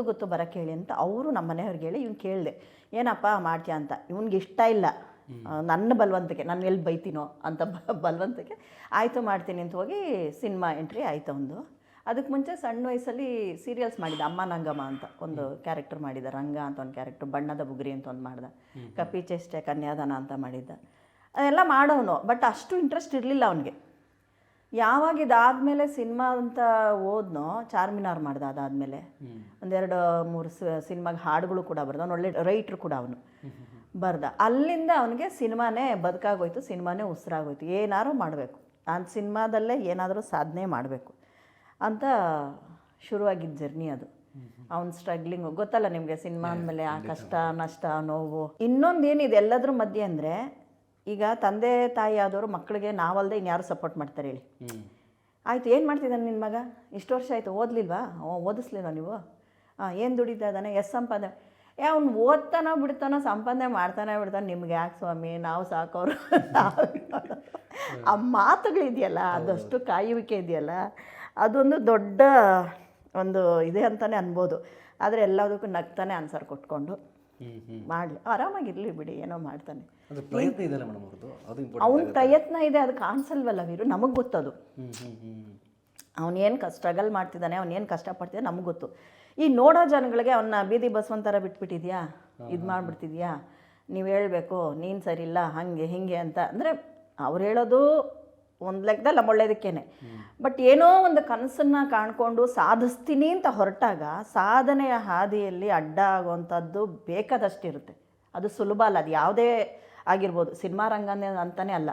ಗೊತ್ತು ಬರೋಕ್ಕೆ ಹೇಳಿ ಅಂತ ಅವರು ನಮ್ಮ ಮನೆಯವ್ರಿಗೆ ಹೇಳಿ ಇವ್ನು ಕೇಳಿದೆ, ಏನಪ್ಪ ಮಾಡ್ತೀಯ ಅಂತ. ಇವ್ನಿಗೆ ಇಷ್ಟ ಇಲ್ಲ ನನ್ನ ಬಲವಂತಕ್ಕೆ ನಾನು ಎಲ್ಲಿ ಬೈತೀನೋ ಅಂತ ಬಲವಂತಕ್ಕೆ ಆಯಿತು ಮಾಡ್ತೀನಿ ಅಂತ ಹೋಗಿ ಸಿನಿಮಾ ಎಂಟ್ರಿ ಆಯಿತು ಒಂದು. ಅದಕ್ಕೆ ಮುಂಚೆ ಸಣ್ಣ ವಯಸ್ಸಲ್ಲಿ ಸೀರಿಯಲ್ಸ್ ಮಾಡಿದ್ದೆ. ಅಮ್ಮ ನಂಗಮ್ಮ ಅಂತ ಒಂದು ಕ್ಯಾರೆಕ್ಟರ್ ಮಾಡಿದ್ದ, ರಂಗ ಅಂತ ಒಂದು ಕ್ಯಾರೆಕ್ಟರ್, ಬಣ್ಣದ ಬುಗುರಿ ಅಂತ ಒಂದು ಮಾಡ್ದೆ, ಕಪಿ ಚೇಷ್ಟೆ ಕನ್ಯಾದಾನ ಅಂತ ಮಾಡಿದ್ದ. ಅದೆಲ್ಲ ಮಾಡೋನು, ಬಟ್ ಅಷ್ಟು ಇಂಟ್ರೆಸ್ಟ್ ಇರಲಿಲ್ಲ ಅವನಿಗೆ. ಯಾವಾಗ ಇದಾದಮೇಲೆ ಸಿನಿಮಾ ಅಂತ ಓದ್ನೋ, ಚಾರ್ಮಿನಾರ್ ಮಾಡ್ದೆ. ಅದಾದಮೇಲೆ 2-3 ಸಿನಿಮಾಗೆ ಹಾಡುಗಳು ಕೂಡ ಬರ್ದ. ಅವ್ನು ಒಳ್ಳೆ ರೈಟ್ರು ಕೂಡ ಅವನು ಬರ್ದ. ಅಲ್ಲಿಂದ ಅವನಿಗೆ ಸಿನಿಮಾನೇ ಬದುಕಾಗೋಯ್ತು, ಸಿನಿಮಾನೇ ಉಸಿರಾಗೋಯ್ತು. ಏನಾದ್ರು ಮಾಡಬೇಕು, ನಾನು ಸಿನಿಮಾದಲ್ಲೇ ಏನಾದರೂ ಸಾಧನೆ ಮಾಡಬೇಕು ಅಂತ ಶುರುವಾಗಿದ್ದ ಜರ್ನಿ ಅದು. ಅವ್ನ ಸ್ಟ್ರಗ್ಲಿಂಗು ಗೊತ್ತಲ್ಲ ನಿಮಗೆ, ಸಿನಿಮಾ ಅಂದಮೇಲೆ ಆ ಕಷ್ಟ ನಷ್ಟ ನೋವು. ಇನ್ನೊಂದೇನಿದೆ ಎಲ್ಲದ್ರ ಮಧ್ಯೆ ಅಂದರೆ, ಈಗ ತಂದೆ ತಾಯಿ ಆದವರು ಮಕ್ಕಳಿಗೆ ನಾವಲ್ಲದೆ ಇನ್ಯಾರು ಸಪೋರ್ಟ್ ಮಾಡ್ತಾರೆ ಹೇಳಿ. ಆಯಿತು, ಏನು ಮಾಡ್ತಿದ್ದಾನೆ ನಿನ್ನ ಮಗ, ಇಷ್ಟು ವರ್ಷ ಆಯಿತು ಓದಲಿಲ್ವಾ, ಓದಿಸ್ಲಿಲ್ವಾ ನೀವು, ಏನು ದುಡಿತಾ ಇದ್ದಾನೆ, ಎಷ್ಟು ಸಂಪಾದನೆ, ಅವ್ನು ಓದ್ತಾನೋ ಬಿಡ್ತಾನೋ ಸಂಪಾದನೆ ಮಾಡ್ತಾನೆ ಬಿಡ್ತಾನೆ, ನಿಮ್ಗೆ ಯಾಕೆ ಸ್ವಾಮಿ, ನಾವು ಸಾಕೋರು. ಆ ಮಾತುಗಳಿದೆಯಲ್ಲ, ಅದಷ್ಟು ಕಾಯುವಿಕೆ ಇದೆಯಲ್ಲ, ಅದೊಂದು ದೊಡ್ಡ ಒಂದು ಇದೆ ಅಂತಲೇ ಅನ್ಬೋದು. ಆದರೆ ಎಲ್ಲದಕ್ಕೂ ನಗ್ತಾನೆ ಆನ್ಸರ್ ಕೊಟ್ಕೊಂಡು ಮಾಡಲಿ, ಆರಾಮಾಗಿರಲಿ ಬಿಡಿ, ಏನೋ ಮಾಡ್ತಾನೆ. ಪ್ರಯತ್ನ ಇದೆಯಲ್ಲ ಮೇಡಮ್ ಅವ್ರದ್ದು, ಅದು ಅವ್ನ ಪ್ರಯತ್ನ ಇದೆ, ಅದು ಕಾಣಿಸಲ್ವಲ್ಲ ವೀರು, ನಮಗೆ ಗೊತ್ತದು. ಅವನೇನು ಸ್ಟ್ರಗಲ್ ಮಾಡ್ತಿದ್ದಾನೆ, ಅವನೇನು ಕಷ್ಟಪಡ್ತಿದ್ದಾನೆ ನಮಗೆ ಗೊತ್ತು. ಈ ನೋಡೋ ಜನಗಳಿಗೆ ಅವನ್ನ ಬೀದಿ ಬಸವನ್ ಥರ ಬಿಟ್ಬಿಟ್ಟಿದ್ಯಾ, ಇದು ಮಾಡಿಬಿಡ್ತಿದ್ಯಾ, ನೀವು ಹೇಳಬೇಕು ನೀನು ಸರಿ ಇಲ್ಲ ಹಾಗೆ ಹೀಗೆ ಅಂತ. ಅಂದರೆ ಅವ್ರು ಹೇಳೋದು ಒಂದು ಲೆಕ್ಕದಲ್ಲಿ ನಮ್ಮ ಒಳ್ಳೇದಕ್ಕೇನೆ. ಬಟ್ ಏನೋ ಒಂದು ಕನಸನ್ನು ಕಾಣ್ಕೊಂಡು ಸಾಧಿಸ್ತೀನಿ ಅಂತ ಹೊರಟಾಗ ಸಾಧನೆಯ ಹಾದಿಯಲ್ಲಿ ಅಡ್ಡ ಆಗುವಂಥದ್ದು ಬೇಕಾದಷ್ಟಿರುತ್ತೆ. ಅದು ಸುಲಭ ಅಲ್ಲ. ಅದು ಯಾವುದೇ ಆಗಿರ್ಬೋದು, ಸಿನಿಮಾ ರಂಗನೇ ಅಂತಲೇ ಅಲ್ಲ,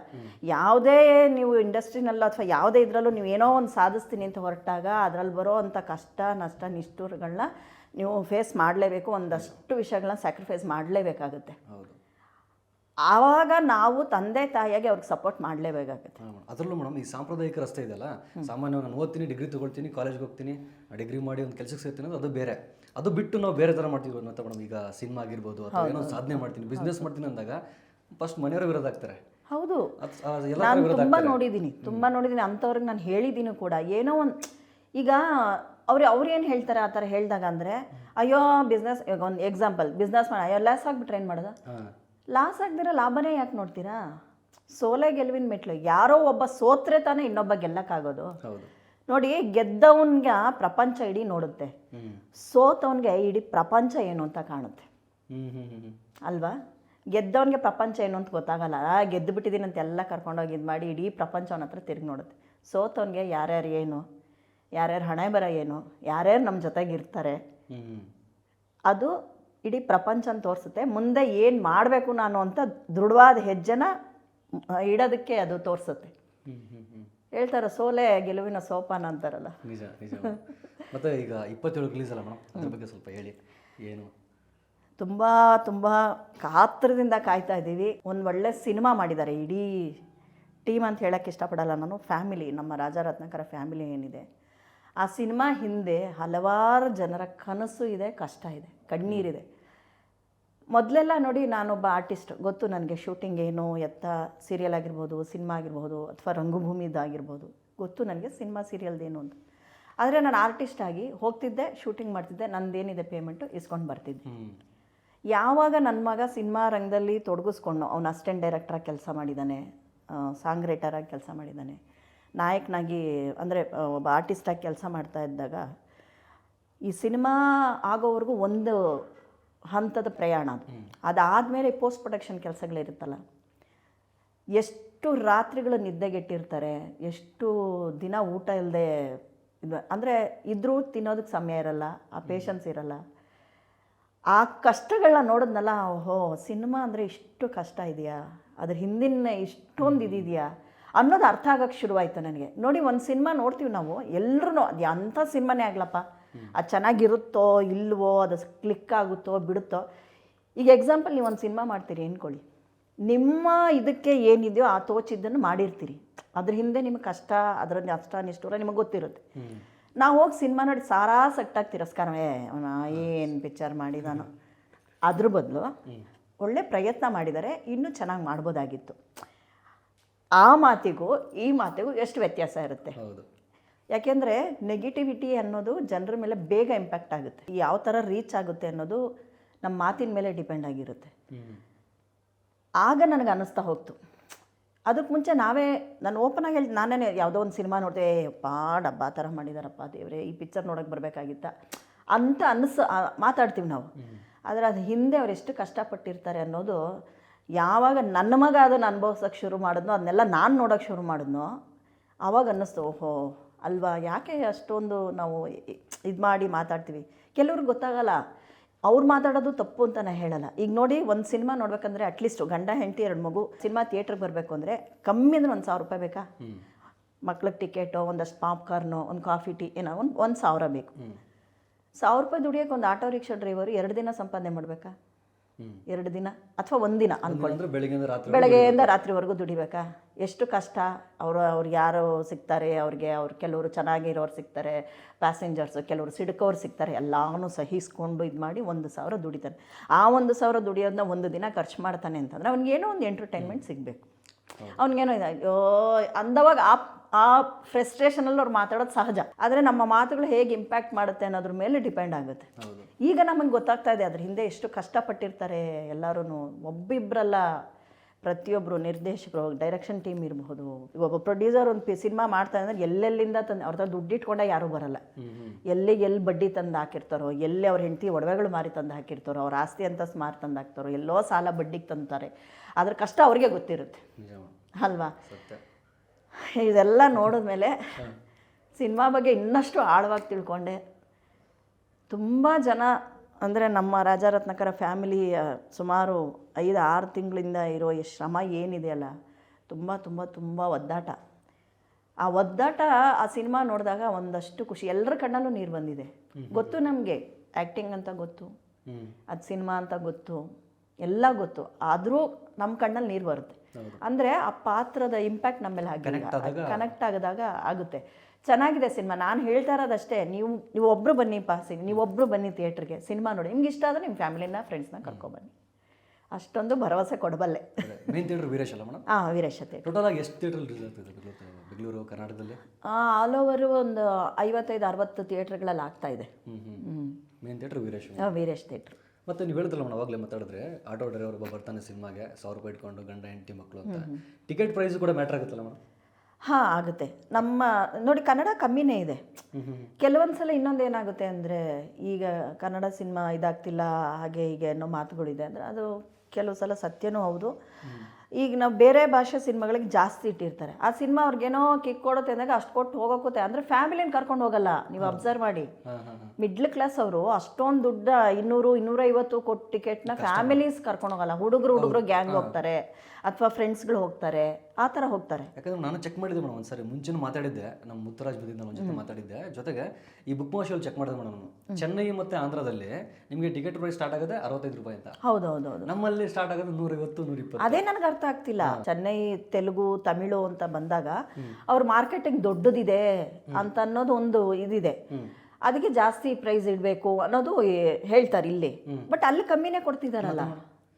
ಯಾವುದೇ ನೀವು ಇಂಡಸ್ಟ್ರಿನಲ್ಲೋ ಅಥವಾ ಯಾವುದೇ ಇದರಲ್ಲೂ ನೀವು ಏನೋ ಒಂದು ಸಾಧಿಸ್ತೀನಿ ಅಂತ ಹೊರಟಾಗ ಅದರಲ್ಲಿ ಬರೋ ಅಂಥ ಕಷ್ಟ ನಷ್ಟ ನಿಷ್ಠುರಗಳನ್ನ ನೀವು ಫೇಸ್ ಮಾಡಲೇಬೇಕು. ಒಂದಷ್ಟು ವಿಷಯಗಳನ್ನ ಸ್ಯಾಕ್ರಿಫೈಸ್ ಮಾಡಲೇಬೇಕಾಗುತ್ತೆ. ಆವಾಗ ನಾವು ತಂದೆ ತಾಯಿಯಾಗಿ ಅವ್ರಿಗೆ ಸಪೋರ್ಟ್ ಮಾಡಲೇಬೇಕಾಗುತ್ತೆ. ಅದರಲ್ಲೂ ಮೇಡಮ್ ಈ ಸಾಂಪ್ರದಾಯಿಕ ರಸ್ತೆ ಇದೆಯಲ್ಲ, ಸಾಮಾನ್ಯವಾಗಿ ನಾನು ಓದ್ತೀನಿ, ಡಿಗ್ರಿ ತೊಗೊಳ್ತೀನಿ, ಕಾಲೇಜ್ಗೆ ಹೋಗ್ತೀನಿ, ಡಿಗ್ರಿ ಮಾಡಿ ಒಂದು ಕೆಲಸಕ್ಕೆ ಸೇರ್ತೀನಿ, ಅದು ಬೇರೆ. ಅದು ಬಿಟ್ಟು ನಾವು ಬೇರೆ ಥರ ಮಾಡ್ತೀವಿ ಅಂತ ಮೇಡಮ್. ಈಗ ಸಿನಿಮಾ ಆಗಿರ್ಬೋದು ಅಥವಾ ಏನೋ ಸಾಧನೆ ಮಾಡ್ತೀನಿ, ಬಿಸ್ನೆಸ್ ಮಾಡ್ತೀನಿ ಅಂದಾಗ ಫಸ್ಟ್ ಮನೆಯವರು ವಿರೋಧ ಆಗ್ತಾರೆ. ಹೌದು, ನಾನು ತುಂಬ ನೋಡಿದ್ದೀನಿ ಅಂಥವ್ರಿಗೆ ನಾನು ಹೇಳಿದ್ದೀನಿ ಕೂಡ. ಏನೋ ಒಂದು ಈಗ ಅವ್ರು ಏನು ಹೇಳ್ತಾರೆ ಆ ಥರ ಹೇಳಿದಾಗ ಅಂದರೆ, ಅಯ್ಯೋ ಬಿಸ್ನೆಸ್, ಈಗ ಒಂದು ಎಕ್ಸಾಂಪಲ್, ಬಿಸ್ನೆಸ್ ಮಾಡಿ ಅಯ್ಯೋ ಲಾಸ್ ಆಗಿಬಿಟ್ರೆ ಏನು ಮಾಡೋದು, ಲಾಸ್ ಆಗದಿರೋ ಲಾಭನೇ ಯಾಕೆ ನೋಡ್ತೀರಾ? ಸೋಲೆ ಗೆಲುವಿನ ಮೆಟ್ಲು. ಯಾರೋ ಒಬ್ಬ ಸೋತ್ರೆ ತಾನೇ ಇನ್ನೊಬ್ಬ ಗೆಲ್ಲಕ್ಕಾಗೋದು. ನೋಡಿ, ಗೆದ್ದವನ್ಗೆ ಪ್ರಪಂಚ ಇಡೀ ನೋಡುತ್ತೆ, ಸೋತವನ್ಗೆ ಇಡೀ ಪ್ರಪಂಚ ಏನು ಅಂತ ಕಾಣುತ್ತೆ ಅಲ್ವಾ? ಗೆದ್ದವನಿಗೆ ಪ್ರಪಂಚ ಏನು ಅಂತ ಗೊತ್ತಾಗಲ್ಲ. ಗೆದ್ದು ಬಿಟ್ಟಿದ್ದೀನಿ ಅಂತ ಎಲ್ಲ ಕರ್ಕೊಂಡೋಗಿ ಇದು ಮಾಡಿ ಇಡೀ ಪ್ರಪಂಚ ಅವನ ಹತ್ರ ತಿರುಗಿ ನೋಡುತ್ತೆ. ಸೋತವನಿಗೆ ಯಾರ್ಯಾರು ಏನು, ಯಾರ್ಯಾರು ಹಣೆ ಬರ ಏನು, ಯಾರ್ಯಾರು ನಮ್ಮ ಜೊತೆಗಿರ್ತಾರೆ, ಅದು ಇಡೀ ಪ್ರಪಂಚನ ತೋರಿಸುತ್ತೆ. ಮುಂದೆ ಏನು ಮಾಡಬೇಕು ನಾನು ಅಂತ ದೃಢವಾದ ಹೆಜ್ಜೆನ ಇಡೋದಕ್ಕೆ ಅದು ತೋರಿಸುತ್ತೆ. ಹೇಳ್ತಾರೆ ಸೋಲೆ ಗೆಲುವಿನ ಸೋಪಾನ ಅಂತಾರಲ್ಲ. ನಿಜ ನಿಜ. ಮತ್ತು ಈಗ 27 ರಿಲೀಸ್ ಅಲ್ಲ ಮೇಡಮ್, ಅದ್ರ ಬಗ್ಗೆ ಸ್ವಲ್ಪ ಹೇಳಿ. ಏನು ತುಂಬ ಕಾತ್ರದಿಂದ ಕಾಯ್ತಾ ಇದ್ದೀವಿ. ಒಂದು ಒಳ್ಳೆ ಸಿನಿಮಾ ಮಾಡಿದ್ದಾರೆ. ಇಡೀ ಟೀಮ್ ಅಂತ ಹೇಳೋಕ್ಕೆ ಇಷ್ಟಪಡಲ್ಲ ನಾನು, ಫ್ಯಾಮಿಲಿ, ನಮ್ಮ ರಾಜಾ ರತ್ನಾಕರ ಫ್ಯಾಮಿಲಿ ಏನಿದೆ, ಆ ಸಿನಿಮಾ ಹಿಂದೆ ಹಲವಾರು ಜನರ ಕನಸು ಇದೆ, ಕಷ್ಟ ಇದೆ, ಕಣ್ಣೀರಿದೆ. ಮೊದಲೆಲ್ಲ ನೋಡಿ, ನಾನೊಬ್ಬ ಆರ್ಟಿಸ್ಟ್, ಗೊತ್ತು ನನಗೆ ಶೂಟಿಂಗ್ ಏನು ಎತ್ತ, ಸೀರಿಯಲ್ ಆಗಿರ್ಬೋದು, ಸಿನಿಮಾ ಆಗಿರ್ಬೋದು, ಅಥವಾ ರಂಗಭೂಮಿದಾಗಿರ್ಬೋದು, ಗೊತ್ತು ನನಗೆ ಸಿನಿಮಾ ಸೀರಿಯಲ್ದೇನು ಅಂತ. ಆದರೆ ನಾನು ಆರ್ಟಿಸ್ಟ್ ಆಗಿ ಹೋಗ್ತಿದ್ದೆ, ಶೂಟಿಂಗ್ ಮಾಡ್ತಿದ್ದೆ, ನಂದೇನಿದೆ ಪೇಮೆಂಟು ಇಸ್ಕೊಂಡು ಬರ್ತಿದ್ದೆ. ಯಾವಾಗ ನನ್ನ ಮಗ ಸಿನಿಮಾ ರಂಗದಲ್ಲಿ ತೊಡಗಿಸ್ಕೊಂಡು, ಅವನು ಅಸಿಸ್ಟೆಂಟ್ ಡೈರೆಕ್ಟ್ರಾಗಿ ಕೆಲಸ ಮಾಡಿದ್ದಾನೆ, ಸಾಂಗ್ ರೈಟರಾಗಿ ಕೆಲಸ ಮಾಡಿದ್ದಾನೆ, ನಾಯಕನಾಗಿ ಅಂದರೆ ಒಬ್ಬ ಆರ್ಟಿಸ್ಟಾಗಿ ಕೆಲಸ ಮಾಡ್ತಾ ಇದ್ದಾಗ, ಈ ಸಿನಿಮಾ ಆಗೋವರೆಗೂ ಒಂದು ಹಂತದ ಪ್ರಯಾಣ ಅದು. ಅದಾದಮೇಲೆ ಪೋಸ್ಟ್ ಪ್ರೊಡಕ್ಷನ್ ಕೆಲಸಗಳಿರುತ್ತಲ್ಲ, ಎಷ್ಟು ರಾತ್ರಿಗಳು ನಿದ್ದೆಗೆಟ್ಟಿರ್ತಾರೆ, ಎಷ್ಟು ದಿನ ಊಟ ಇಲ್ಲದೆ ಇದು, ಅಂದರೆ ಇದ್ರೂ ತಿನ್ನೋದಕ್ಕೆ ಸಮಯ ಇರಲ್ಲ, ಆ ಪೇಷನ್ಸ್ ಇರಲ್ಲ. ಆ ಕಷ್ಟಗಳನ್ನ ನೋಡಿದ್ನಲ್ಲ, ಓಹೋ ಸಿನಿಮಾ ಅಂದರೆ ಇಷ್ಟು ಕಷ್ಟ ಇದೆಯಾ, ಅದ್ರ ಹಿಂದಿನ ಇಷ್ಟೊಂದು ಇದೆಯಾ ಅನ್ನೋದು ಅರ್ಥ ಆಗೋಕ್ಕೆ ಶುರುವಾಯಿತು ನನಗೆ. ನೋಡಿ, ಒಂದು ಸಿನಿಮಾ ನೋಡ್ತೀವಿ ನಾವು ಎಲ್ಲರೂ, ಅದು ಅಂಥ ಸಿನಿಮಾನೇ ಆಗಲಪ್ಪ, ಅದು ಚೆನ್ನಾಗಿರುತ್ತೋ ಇಲ್ವೋ, ಅದು ಕ್ಲಿಕ್ ಆಗುತ್ತೋ ಬಿಡುತ್ತೋ. ಈಗ ಎಕ್ಸಾಂಪಲ್, ನೀವು ಒಂದು ಸಿನಿಮಾ ಮಾಡ್ತೀರಿ ಅಂದ್ಕೊಳ್ಳಿ, ನಿಮ್ಮ ಇದಕ್ಕೆ ಏನಿದೆಯೋ ಆ ತೋಚಿದ್ದನ್ನು ಮಾಡಿರ್ತೀರಿ, ಅದ್ರ ಹಿಂದೆ ನಿಮಗೆ ಕಷ್ಟ, ಅದರ ನಷ್ಟ ನಿಷ್ಠೂರ ನಿಮಗೆ ಗೊತ್ತಿರುತ್ತೆ. ನಾವು ಹೋಗಿ ಸಿನಿಮಾ ನೋಡಿ ಸಾರಾ ಸಟ್ಟಾಗಿ ತಿರಸ್ಕಾರವೇ, ಏನು ಪಿಕ್ಚರ್ ಮಾಡಿದಾನೋ. ಅದ್ರ ಬದಲು ಒಳ್ಳೆ ಪ್ರಯತ್ನ ಮಾಡಿದರೆ ಇನ್ನೂ ಚೆನ್ನಾಗಿ ಮಾಡ್ಬೋದಾಗಿತ್ತು. ಆ ಮಾತಿಗೂ ಈ ಮಾತಿಗೂ ಎಷ್ಟು ವ್ಯತ್ಯಾಸ ಇರುತ್ತೆ. ಯಾಕೆಂದರೆ ನೆಗೆಟಿವಿಟಿ ಅನ್ನೋದು ಜನರ ಮೇಲೆ ಬೇಗ ಇಂಪ್ಯಾಕ್ಟ್ ಆಗುತ್ತೆ. ಯಾವ ಥರ ರೀಚ್ ಆಗುತ್ತೆ ಅನ್ನೋದು ನಮ್ಮ ಮಾತಿನ ಮೇಲೆ ಡಿಪೆಂಡ್ ಆಗಿರುತ್ತೆ. ಆಗ ನನಗೆ ಅನ್ನಿಸ್ತಾ ಹೋಗ್ತು. ಅದಕ್ಕೆ ಮುಂಚೆ ನಾನು ಓಪನ್ ಆಗಿ ಹೇಳಿ ನಾನೇ ಯಾವುದೋ ಒಂದು ಸಿನಿಮಾ ನೋಡಿದೆ, ಯಪ್ಪಾ ಡಬ್ಬಾ ಥರ ಮಾಡಿದಾರಪ್ಪ ದೇವ್ರೆ, ಈ ಪಿಕ್ಚರ್ ನೋಡೋಕ್ಕೆ ಬರಬೇಕಾಗಿತ್ತ ಅಂತ ಮಾತಾಡ್ತೀವಿ ನಾವು. ಆದರೆ ಅದು ಹಿಂದೆ ಅವ್ರು ಎಷ್ಟು ಕಷ್ಟಪಟ್ಟಿರ್ತಾರೆ ಅನ್ನೋದು ಯಾವಾಗ ನನ್ನ ಮಗ ಅದನ್ನು ಅನುಭವಿಸೋಕ್ಕೆ ಶುರು ಮಾಡಿದ್ನೋ, ಅದನ್ನೆಲ್ಲ ನಾನು ನೋಡೋಕ್ಕೆ ಶುರು ಮಾಡಿದ್ನೋ, ಆವಾಗ ಅನ್ನಿಸ್ತು, ಓಹೋ ಅಲ್ವಾ, ಯಾಕೆ ಅಷ್ಟೊಂದು ನಾವು ಇದು ಮಾಡಿ ಮಾತಾಡ್ತೀವಿ. ಕೆಲವ್ರಿಗೆ ಗೊತ್ತಾಗಲ್ಲ, ಅವ್ರು ಮಾತಾಡೋದು ತಪ್ಪು ಅಂತ ನಾನು ಹೇಳಲ್ಲ. ಈಗ ನೋಡಿ, ಒಂದು ಸಿನಿಮಾ ನೋಡ್ಬೇಕಂದ್ರೆ ಅಟ್ಲೀಸ್ಟ್ ಗಂಡ ಹೆಂಡತಿ 2 ಮಗು ಸಿನಿಮಾ ಥಿಯೇಟ್ರಿಗೆ ಬರಬೇಕು ಅಂದರೆ ಕಮ್ಮಿ ಅಂದರೆ 1,000 ರೂಪಾಯಿ ಬೇಕಾ? ಮಕ್ಳಿಗೆ ಟಿಕೆಟು, ಒಂದಷ್ಟು ಪಾಪ್ಕಾರ್ನು, ಒಂದು ಕಾಫಿ ಟೀ ಏನೋ 1,000 ಬೇಕು. 1,000 ರೂಪಾಯಿ ದುಡಿಯೋಕೆ ಒಂದು ಆಟೋ ರಿಕ್ಷಾ ಡ್ರೈವರು 2 ದಿನ ಸಂಪಾದನೆ ಮಾಡಬೇಕಾ? 2 ದಿನ ಅಥವಾ 1 ದಿನ ಅಂದ್ಕೊಳ್ಳಿ, ಬೆಳಗ್ಗೆಯಿಂದ ರಾತ್ರಿವರೆಗೂ ದುಡಿಬೇಕಾ? ಎಷ್ಟು ಕಷ್ಟ. ಅವ್ರು ಯಾರು ಸಿಗ್ತಾರೆ, ಅವ್ರು ಕೆಲವರು ಚೆನ್ನಾಗಿರೋರು ಸಿಗ್ತಾರೆ, ಪ್ಯಾಸೆಂಜರ್ಸು, ಕೆಲವರು ಸಿಡ್ಕೋರು ಸಿಗ್ತಾರೆ, ಎಲ್ಲನೂ ಸಹಿಸ್ಕೊಂಡು ಇದು ಮಾಡಿ 1,000 ದುಡಿತಾನೆ. ಆ 1,000 ದುಡಿಯೋದನ್ನ 1 ದಿನ ಖರ್ಚು ಮಾಡ್ತಾನೆ ಅಂತಂದರೆ ಅವ್ನಿಗೇನೋ ಒಂದು ಎಂಟರ್ಟೈನ್ಮೆಂಟ್ ಸಿಗಬೇಕು. ಅವ್ನಿಗೇನೋ ಅಯ್ಯೋ ಅಂದವಾಗ ಆ ಫ್ರಸ್ಟ್ರೇಷನಲ್ಲಿ ಅವ್ರು ಮಾತಾಡೋದು ಸಹಜ. ಆದರೆ ನಮ್ಮ ಮಾತುಗಳು ಹೇಗೆ ಇಂಪ್ಯಾಕ್ಟ್ ಮಾಡುತ್ತೆ ಅನ್ನೋದ್ರ ಮೇಲೆ ಡಿಪೆಂಡ್ ಆಗುತ್ತೆ. ಈಗ ನಮಗೆ ಗೊತ್ತಾಗ್ತಾ ಇದೆ ಅದ್ರ ಹಿಂದೆ ಎಷ್ಟು ಕಷ್ಟಪಟ್ಟಿರ್ತಾರೆ ಎಲ್ಲರೂ. ಒಬ್ಬಿಬ್ಬರಲ್ಲ, ಪ್ರತಿಯೊಬ್ಬರು ನಿರ್ದೇಶಕರು, ಡೈರೆಕ್ಷನ್ ಟೀಮ್ ಇರಬಹುದು, ಒಬ್ಬ ಪ್ರೊಡ್ಯೂಸರ್ ಒಂದು ಸಿನಿಮಾ ಮಾಡ್ತಾರೆ ಅಂದರೆ ಎಲ್ಲೆಲ್ಲಿಂದ ತಂದು ಅವ್ರ ದುಡ್ಡು ಇಟ್ಕೊಂಡೆ ಯಾರೂ ಬರಲ್ಲ. ಎಲ್ಲಿ ಬಡ್ಡಿ ತಂದು ಹಾಕಿರ್ತಾರೋ, ಎಲ್ಲಿ ಅವ್ರ ಹೆಂಡತಿ ಒಡವೆಗಳು ಮಾರಿ ತಂದು ಹಾಕಿರ್ತಾರೋ, ಅವ್ರ ಆಸ್ತಿ ಅಂತ ಮಾರಿ ತಂದು ಹಾಕ್ತಾರೋ, ಎಲ್ಲೋ ಸಾಲ ಬಡ್ಡಿಗೆ ತಂತಾರೆ. ಅದ್ರ ಕಷ್ಟ ಅವ್ರಿಗೆ ಗೊತ್ತಿರುತ್ತೆ ಅಲ್ವಾ? ಇದೆಲ್ಲ ನೋಡಿದ್ಮೇಲೆ ಸಿನಿಮಾ ಬಗ್ಗೆ ಇನ್ನಷ್ಟು ಆಳವಾಗಿ ತಿಳ್ಕೊಂಡೆ. ತುಂಬ ಜನ ಅಂದರೆ ನಮ್ಮ ರಾಜರತ್ನಕರ ಫ್ಯಾಮಿಲಿ ಸುಮಾರು 5-6 ತಿಂಗಳಿಂದ ಇರೋ ಶ್ರಮ ಏನಿದೆಯಲ್ಲ, ತುಂಬ ತುಂಬ ತುಂಬ ಒದ್ದಾಟ. ಆ ಒದ್ದಾಟ ಆ ಸಿನಿಮಾ ನೋಡಿದಾಗ ಒಂದಷ್ಟು ಖುಷಿ. ಎಲ್ಲರ ಕಣ್ಣಲ್ಲೂ ನೀರು ಬಂದಿದೆ. ಗೊತ್ತು ನಮಗೆ ಆ್ಯಕ್ಟಿಂಗ್ ಅಂತ ಗೊತ್ತು, ಅದು ಸಿನಿಮಾ ಅಂತ ಗೊತ್ತು, ಎಲ್ಲ ಗೊತ್ತು. ಆದರೂ ನಮ್ಮ ಕಣ್ಣಲ್ಲಿ ನೀರು ಬರುತ್ತೆ. ಅಂದರೆ ಆ ಪಾತ್ರದ ಇಂಪ್ಯಾಕ್ಟ್ ನಮ್ಮ ಮೇಲೆ ಕನೆಕ್ಟ್ ಆಗಿದಾಗ ಆಗುತ್ತೆ. ಚೆನ್ನಾಗಿದೆ ಸಿನಿಮಾ. ನಾನು ಹೇಳ್ತಾ ಇರೋದಷ್ಟೇ, ನೀವು ಒಬ್ಬರು ಬನ್ನಿಪ್ಪ, ನೀವೊಬ್ಬರು ಬನ್ನಿ ಥಿಯೇಟ್ರಿಗೆ, ಸಿನಿಮಾ ನೋಡಿ, ನಿಮ್ಗೆ ಇಷ್ಟ ಆದರೆ ನಿಮ್ಮ ಫ್ಯಾಮಿಲಿನ ಫ್ರೆಂಡ್ಸ್ನ ಕರ್ಕೊಬನ್ನಿ. ಅಷ್ಟೊಂದು ಭರವಸೆ ಕೊಡಬಲ್ಲೆ. ಮೇನ್ ಥಿಯೇಟರ್ ವೀರೇಶ್ ಅಲ್ಲ ಮೇಡಮ್? ಹಾಂ, ವೀರೇಶ್ ಥಿಯೇಟರ್. ಟೋಟಲ್ ಆಗಿ ಎಷ್ಟು ಥಿಯೇಟರ್ ರಿಲೀಸ್ ಆಗ್ತಿದೆ ಬೆಂಗಳೂರು ಕರ್ನಾಟಕದಲ್ಲಿ? ಆಲ್ ಓವರು ಒಂದು 55-60 ಥಿಯೇಟರ್ಗಳಲ್ಲಿ ಆಗ್ತಾ ಇದೆ. Main theatre Veeresh theatre. ಮತ್ತು ನೀವು ಹೇಳಿದ್ರಲ್ಲ ಮೇಡಮ್, ಅವಾಗಲೇ ಮಾತಾಡಿದ್ರೆ ಆಟೋ ಡ್ರೈವರ್ ಒಬ್ಬ ಬರ್ತಾನೆ ಸಿನಿಮಾಗೆ 1,000 ರೂಪಾಯಿ ಇಟ್ಕೊಂಡು, ಗಂಡ ಹೆಂಡತಿ ಮಕ್ಕಳು ಅಂತ. ಟಿಕೆಟ್ ಪ್ರೈಸ್ ಕೂಡ ಮ್ಯಾಟ್ರ್ ಆಗುತ್ತಲ್ಲ ಮೇಡಮ್? ಹಾಂ, ಆಗುತ್ತೆ. ನಮ್ಮ ನೋಡಿ ಕನ್ನಡ ಕಮ್ಮಿನೇ ಇದೆ. ಕೆಲವೊಂದು ಸಲ ಇನ್ನೊಂದು ಏನಾಗುತ್ತೆ ಅಂದರೆ, ಈಗ ಕನ್ನಡ ಸಿನಿಮಾ ಇದಾಗ್ತಿಲ್ಲ ಹಾಗೆ ಹೀಗೆ ಅನ್ನೋ ಮಾತುಗಳಿದೆ. ಅಂದರೆ ಅದು ಕೆಲವು ಸಲ ಸತ್ಯನೂ ಹೌದು. ಈಗ ನಾವು ಬೇರೆ ಭಾಷೆ ಸಿನಿಮಾಗಳಿಗೆ ಜಾಸ್ತಿ ಇಟ್ಟಿರ್ತಾರೆ. ಆ ಸಿನಿಮಾ ಅವ್ರಿಗೇನೋ ಕಿಕ್ ಕೊಡುತ್ತೆ ಅಂದಾಗ ಅಷ್ಟು ಕೊಟ್ಟು ಹೋಗೋಕುತ್ತೆ. ಅಂದರೆ ಫ್ಯಾಮಿಲಿನ ಕರ್ಕೊಂಡು ಹೋಗಲ್ಲ. ನೀವು ಅಬ್ಸರ್ವ್ ಮಾಡಿ, ಮಿಡ್ಲ್ ಕ್ಲಾಸ್ ಅವರು ಅಷ್ಟೊಂದು ದುಡ್ಡು 200-250 ಕೊಟ್ಟು ಟಿಕೆಟ್ನ ಫ್ಯಾಮಿಲೀಸ್ ಕರ್ಕೊಂಡು ಹೋಗಲ್ಲ. ಹುಡುಗರು ಗ್ಯಾಂಗ್ ಹೋಗ್ತಾರೆ, ಅಥವಾ ಫ್ರೆಂಡ್ಸ್ಗಳು ಹೋಗ್ತಾರೆ, ಆ ಥರ ಹೋಗ್ತಾರೆ. ಯಾಕಂದ್ರೆ ನಾನು ಚೆಕ್ ಮಾಡಿದ್ದೆ ಮೇಡಮ್, ಒಂದ್ಸರಿ ಮುಂಚೆನೂ ಮಾತಾಡಿದ್ದೆ, ನಮ್ಮ ಮುತ್ತರಾಜ್ ಬದಿಯಿಂದ ನನ್ನ ಜೊತೆ ಮಾತಾಡಿದ್ದೆ. ಜೊತೆಗೆ ಈ ಬುಕ್ ಮೈ ಶೋಲ್ಲಿ ಚೆಕ್ ಮಾಡಿದೆ ಮೇಡಮ್, ಚೆನ್ನೈ ಮತ್ತು ಆಂಧ್ರದಲ್ಲಿ ನಿಮಗೆ ಟಿಕೆಟ್ ಪ್ರೈಸ್ ಸ್ಟಾರ್ಟ್ ಆಗೋದೇ 65 ರೂಪಾಯಿ ಅಂತ. ಹೌದು. ನಮ್ಮಲ್ಲಿ ಸ್ಟಾರ್ಟ್ ಆಗೋದು 150-120. ಅದೇ ನನಗೆ ಅರ್ಥ ಆಗ್ತಿಲ್ಲ. ಚೆನ್ನೈ, ತೆಲುಗು, ತಮಿಳು ಅಂತ ಬಂದಾಗ ಅವ್ರ ಮಾರ್ಕೆಟಿಂಗ್ ದೊಡ್ಡದಿದೆ ಅಂತ ಅನ್ನೋದು ಒಂದು ಇದಿದೆ. ಅದಕ್ಕೆ ಜಾಸ್ತಿ ಪ್ರೈಸ್ ಇಡಬೇಕು ಅನ್ನೋದು ಹೇಳ್ತಾರೆ ಇಲ್ಲಿ. ಬಟ್ ಅಲ್ಲಿ ಕಮ್ಮಿನೇ ಕೊಡ್ತಿದಾರಲ್ಲ.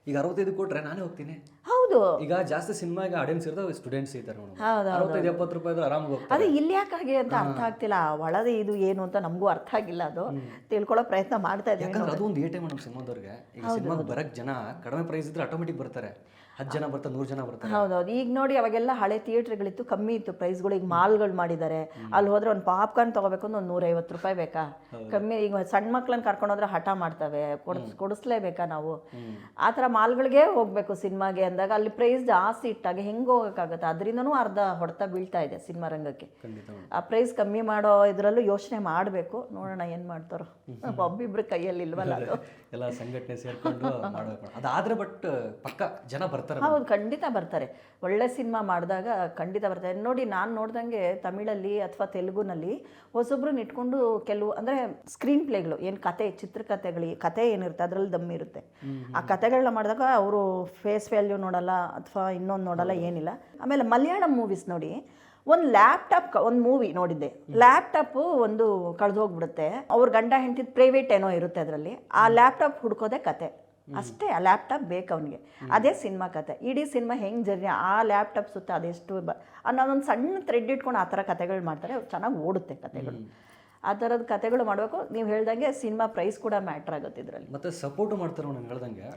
ಈಗ 65 ಕೊಟ್ರೆ ನಾನೇ ಹೋಗ್ತೀನಿ. ಹೌದು. ಈಗ ಜಾಸ್ತಿ ಸಿನಿಮಾಗೆ ಆಡಿಯನ್ಸ್ ಇರೋದು ಸ್ಟೂಡೆಂಟ್ಸ್ ಇದ್ದಾರೆ ಮೇಡಮ್. 65-70 ರೂಪಾಯಿ ಆರಾಮಾಗಿ ಹೋಗ್ತಾರೆ. ಅದೇ ಇಲ್ಲಿ ಯಾಕಾಗೆ ಅಂತ ಅರ್ಥ ಆಗ್ತಿಲ್ಲ. ಒಳಗೆ ಇದು ಏನು ಅಂತ ನಮಗೂ ಅರ್ಥ ಆಗಿಲ್ಲ. ಅದು ತಿಳ್ಕೊಳ್ಳೋ ಪ್ರಯತ್ನ ಮಾಡ್ತಾ ಇದ್ದೀವಿ. ಯಾಕಂದ್ರೆ ಅದು ಒಂದು ಏಟೆ ಮೇಡಮ್ ಸಿನಿಮಾದವ್ರಿಗೆ. ಈಗ ಸಿನಿಮಾಗೆ ಬರಕ್ಕೆ ಜನ ಕಡಿಮೆ ಪ್ರೈಸ್ ಇದ್ರೆ ಆಟೋಮೆಟಿಕ್ ಬರ್ತಾರೆ. 10 ಜನ ಬರ್ತಾರೆ, 100 ಜನ ಬರ್ತಾರೆ. ಹೌದೌದು. ಈಗ ನೋಡಿ, ಅವಾಗೆಲ್ಲ ಹಳೆ ಥಿಯೇಟ್ರ್ಗಳಿತ್ತು, ಕಮ್ಮಿ ಇತ್ತು ಪ್ರೈಸ್ಗಳು. ಈಗ ಮಾಲ್ಗಳು ಮಾಡಿದ್ದಾರೆ. ಅಲ್ಲಿ ಹೋದ್ರೆ ಒಂದು ಪಾಪ್ಕಾರ್ನ್ ತೊಗೋಬೇಕು ಅಂದ್ರೆ ಒಂದು 150 ರೂಪಾಯಿ ಬೇಕಾ? ಕಮ್ಮಿ. ಈಗ ಸಣ್ಣ ಮಕ್ಳನ್ನ ಕರ್ಕೊಂಡೋದ್ರೆ ಹಠ ಮಾಡ್ತವೆ, ಕೊಡಿಸ್ಲೇಬೇಕಾ ನಾವು? ಆ ಥರ ಮಾಲ್ಗಳಿಗೆ ಹೋಗಬೇಕು ಸಿನಿಮಾಗೆ ಅಂದಾಗ ಅಲ್ಲಿ ಪ್ರೈಸ್ ಜಾಸ್ತಿ ಇಟ್ಟಾಗ ಹೆಂಗೆ ಹೋಗೋಕ್ಕಾಗತ್ತೆ? ಅದರಿಂದನೂ ಅರ್ಧ ಹೊಡೆತ ಬೀಳ್ತಾ ಇದೆ ಸಿನಿಮಾ ರಂಗಕ್ಕೆ. ಆ ಪ್ರೈಸ್ ಕಮ್ಮಿ ಮಾಡೋ ಇದರಲ್ಲೂ ಯೋಚನೆ ಮಾಡಬೇಕು. ನೋಡೋಣ ಏನು ಮಾಡ್ತಾರೋ. ಒಬ್ಬಿಬ್ರು ಕೈಯಲ್ಲಿ ಇಲ್ವಲ್ಲ ಅದು. ಎಲ್ಲ ಸಂಘಟನೆ ಸೇರ್ಕೊಂಡು ಮಾಡಬೇಕು. ಅದಾದರೆ ಬಟ್ ಪಕ್ಕ ಜನ ಬರ್ತಾರೆ. ಹೌದು, ಖಂಡಿತ ಬರ್ತಾರೆ. ಒಳ್ಳೆ ಸಿನಿಮಾ ಮಾಡಿದಾಗ ಖಂಡಿತ ಬರ್ತಾರೆ. ನೋಡಿ, ನಾನು ನೋಡ್ದಂಗೆ ತಮಿಳಲ್ಲಿ ಅಥವಾ ತೆಲುಗುನಲ್ಲಿ ಹೊಸೊಬ್ರನ್ನ ಇಟ್ಕೊಂಡು ಕೆಲವು ಅಂದರೆ ಸ್ಕ್ರೀನ್ ಪ್ಲೇಗಳು ಏನು ಕತೆ ಏನಿರುತ್ತೆ ಅದರಲ್ಲಿ ದಮ್ ಇರುತ್ತೆ. ಆ ಕತೆಗಳನ್ನ ಮಾಡಿದಾಗ ಅವರು ಫೇಸ್ ವ್ಯಾಲ್ಯೂ ನೋಡಲ್ಲ ಅಥವಾ ಇನ್ನೊಂದು ನೋಡಲ್ಲ, ಏನಿಲ್ಲ. ಆಮೇಲೆ ಮಲಯಾಳಂ ಮೂವೀಸ್ ನೋಡಿ, ಒಂದು ಲ್ಯಾಪ್ಟಾಪ್ ಒಂದು ಮೂವಿ ನೋಡಿದ್ದೆ, ಲ್ಯಾಪ್ಟಾಪು ಒಂದು ಕಳೆದು ಹೋಗ್ಬಿಡುತ್ತೆ. ಅವ್ರ ಗಂಡ ಹೆಂಡತಿದ್ದು ಪ್ರೈವೇಟ್ ಏನೋ ಇರುತ್ತೆ ಅದರಲ್ಲಿ. ಆ ಲ್ಯಾಪ್ಟಾಪ್ ಹುಡ್ಕೋದೆ ಕತೆ ಅಷ್ಟೇ. ಆ ಲ್ಯಾಪ್ಟಾಪ್ ಬೇಕು ಅವನಿಗೆ. ಅದೇ ಸಿನಿಮಾ ಕತೆ. ಇಡೀ ಸಿನಿಮಾ ಹೆಂಗೆ ಜರ್ನಿ ಆ ಲ್ಯಾಪ್ಟಾಪ್ ಸುತ್ತ ಅದೆಷ್ಟು ಅನ್ನೋದೊಂದು ಸಣ್ಣ ಥ್ರೆಡ್ ಇಟ್ಕೊಂಡು ಆ ಥರ ಕತೆಗಳು ಮಾಡ್ತಾರೆ. ಚೆನ್ನಾಗಿ ಓಡುತ್ತೆ ಕತೆಗಳು. ಆ ಥರದ ಕತೆಗಳು ಮಾಡಬೇಕು. ನೀವು ಹೇಳ್ದಂಗೆ ಸಿನಿಮಾ ಪ್ರೈಸ್ ಕೂಡ ಮ್ಯಾಟ್ರ್ ಆಗುತ್ತೆ ಇದರಲ್ಲಿ. ಮತ್ತೆ ಸಪೋರ್ಟ್ ಮಾಡ್ತಾರೆ ನಾನು ಹೇಳ್ದಂಗೆ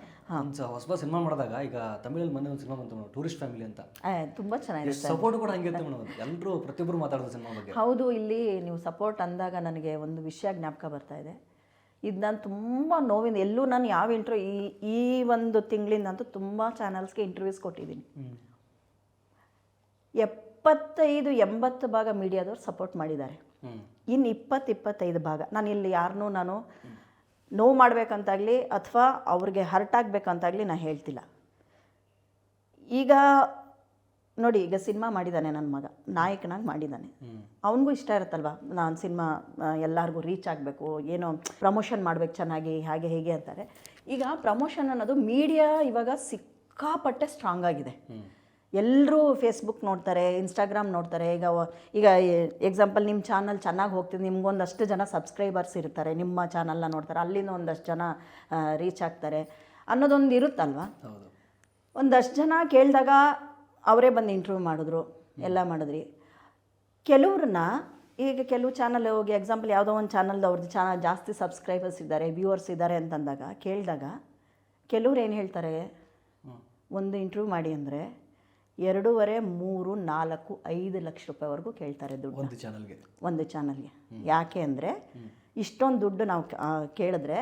ಒಂದು ಹೊಸ ಸಿನಿಮಾ ಮಾಡಿದಾಗ ಈಗ ತಮಿಳಲ್ಲಿ ಮೊನ್ನೆ ಒಂದು ಸಿನಿಮಾ ಬಂತು ಟೂರಿಸ್ಟ್ ಫ್ಯಾಮಿಲಿ ಅಂತ, ತುಂಬ ಚೆನ್ನಾಗಿದೆ. ಸಪೋರ್ಟ್ ಕೂಡ ಹಂಗೆ ಮೇಡಮ್, ಎಲ್ಲರೂ ಪ್ರತಿಯೊಬ್ಬರು ಮಾತಾಡೋದು ಸಿನಿಮಾ ಬಗ್ಗೆ. ಹೌದು, ಇಲ್ಲಿ ನೀವು ಸಪೋರ್ಟ್ ಅಂದಾಗ ನನಗೆ ಒಂದು ವಿಷಯ ಜ್ಞಾಪಕ ಬರ್ತಾ ಇದೆ. ಇದು ನಾನು ತುಂಬ ನೋವಿಂದ ಎಲ್ಲೂ ನಾನು ಯಾವ ಈ ಒಂದು ತಿಂಗಳಿಂದಂತೂ ತುಂಬ ಚಾನಲ್ಸ್ಗೆ ಇಂಟರ್ವ್ಯೂಸ್ ಕೊಟ್ಟಿದ್ದೀನಿ. 75-80% ಮೀಡಿಯಾದವ್ರು ಸಪೋರ್ಟ್ ಮಾಡಿದ್ದಾರೆ. ಇನ್ನು 20-25 ಭಾಗ ನಾನು ಇಲ್ಲಿ ಯಾರನ್ನೂ ನಾನು ನೋವು ಮಾಡಬೇಕಂತಾಗಲಿ ಅಥವಾ ಅವ್ರಿಗೆ ಹರ್ಟ್ ಆಗಬೇಕಂತಾಗಲಿ ನಾನು ಹೇಳ್ತಿಲ್ಲ. ಈಗ ನೋಡಿ, ಈಗ ಸಿನಿಮಾ ಮಾಡಿದ್ದಾನೆ ನನ್ನ ಮಗ, ನಾಯಕನಾಗಿ ಮಾಡಿದ್ದಾನೆ. ಅವನಿಗೂ ಇಷ್ಟ ಇರುತ್ತಲ್ವ, ನಾನು ಸಿನಿಮಾ ಎಲ್ಲರಿಗೂ ರೀಚ್ ಆಗಬೇಕು, ಏನೋ ಪ್ರಮೋಷನ್ ಮಾಡಬೇಕು ಚೆನ್ನಾಗಿ, ಹಾಗೆ ಹೇಗೆ ಅಂತಾರೆ. ಈಗ ಪ್ರಮೋಷನ್ ಅನ್ನೋದು ಮೀಡಿಯಾ ಇವಾಗ ಸಿಕ್ಕಾಪಟ್ಟೆ ಸ್ಟ್ರಾಂಗ್ ಆಗಿದೆ. ಎಲ್ಲರೂ ಫೇಸ್ಬುಕ್ ನೋಡ್ತಾರೆ, ಇನ್ಸ್ಟಾಗ್ರಾಮ್ ನೋಡ್ತಾರೆ. ಈಗ ಎಕ್ಸಾಂಪಲ್ ನಿಮ್ಮ ಚಾನಲ್ ಚೆನ್ನಾಗಿ ಹೋಗ್ತಿದೆ, ನಿಮ್ಗೊಂದಷ್ಟು ಜನ ಸಬ್ಸ್ಕ್ರೈಬರ್ಸ್ ಇರ್ತಾರೆ, ನಿಮ್ಮ ಚಾನಲ್ನ ನೋಡ್ತಾರೆ, ಅಲ್ಲಿಂದ ಒಂದಷ್ಟು ಜನ ರೀಚ್ ಆಗ್ತಾರೆ ಅನ್ನೋದೊಂದು ಇರುತ್ತಲ್ವ. ಒಂದಷ್ಟು ಜನ ಕೇಳಿದಾಗ ಅವರೇ ಬಂದು ಇಂಟರ್ವ್ಯೂ ಮಾಡಿದ್ರು, ಎಲ್ಲ ಮಾಡಿದ್ರಿ. ಕೆಲವ್ರನ್ನ ಈಗ ಕೆಲವು ಚಾನಲ್ ಹೋಗಿ ಎಕ್ಸಾಂಪಲ್ ಯಾವುದೋ ಒಂದು ಚಾನಲ್ದು ಅವ್ರದ್ದು ಜಾಸ್ತಿ ಸಬ್ಸ್ಕ್ರೈಬರ್ಸ್ ಇದ್ದಾರೆ, ವ್ಯೂವರ್ಸ್ ಇದ್ದಾರೆ ಅಂತಂದಾಗ ಕೇಳಿದಾಗ ಕೆಲವ್ರು ಏನು ಹೇಳ್ತಾರೆ, ಒಂದು ಇಂಟರ್ವ್ಯೂ ಮಾಡಿ ಅಂದರೆ 2.5, 3, 4, 5 ಲಕ್ಷ ರೂಪಾಯಿವರೆಗೂ ಕೇಳ್ತಾರೆ ದುಡ್ಡು ಒಂದು ಚಾನಲ್ಗೆ. ಯಾಕೆ ಅಂದರೆ ಇಷ್ಟೊಂದು ದುಡ್ಡು ನಾವು ಕೇಳಿದ್ರೆ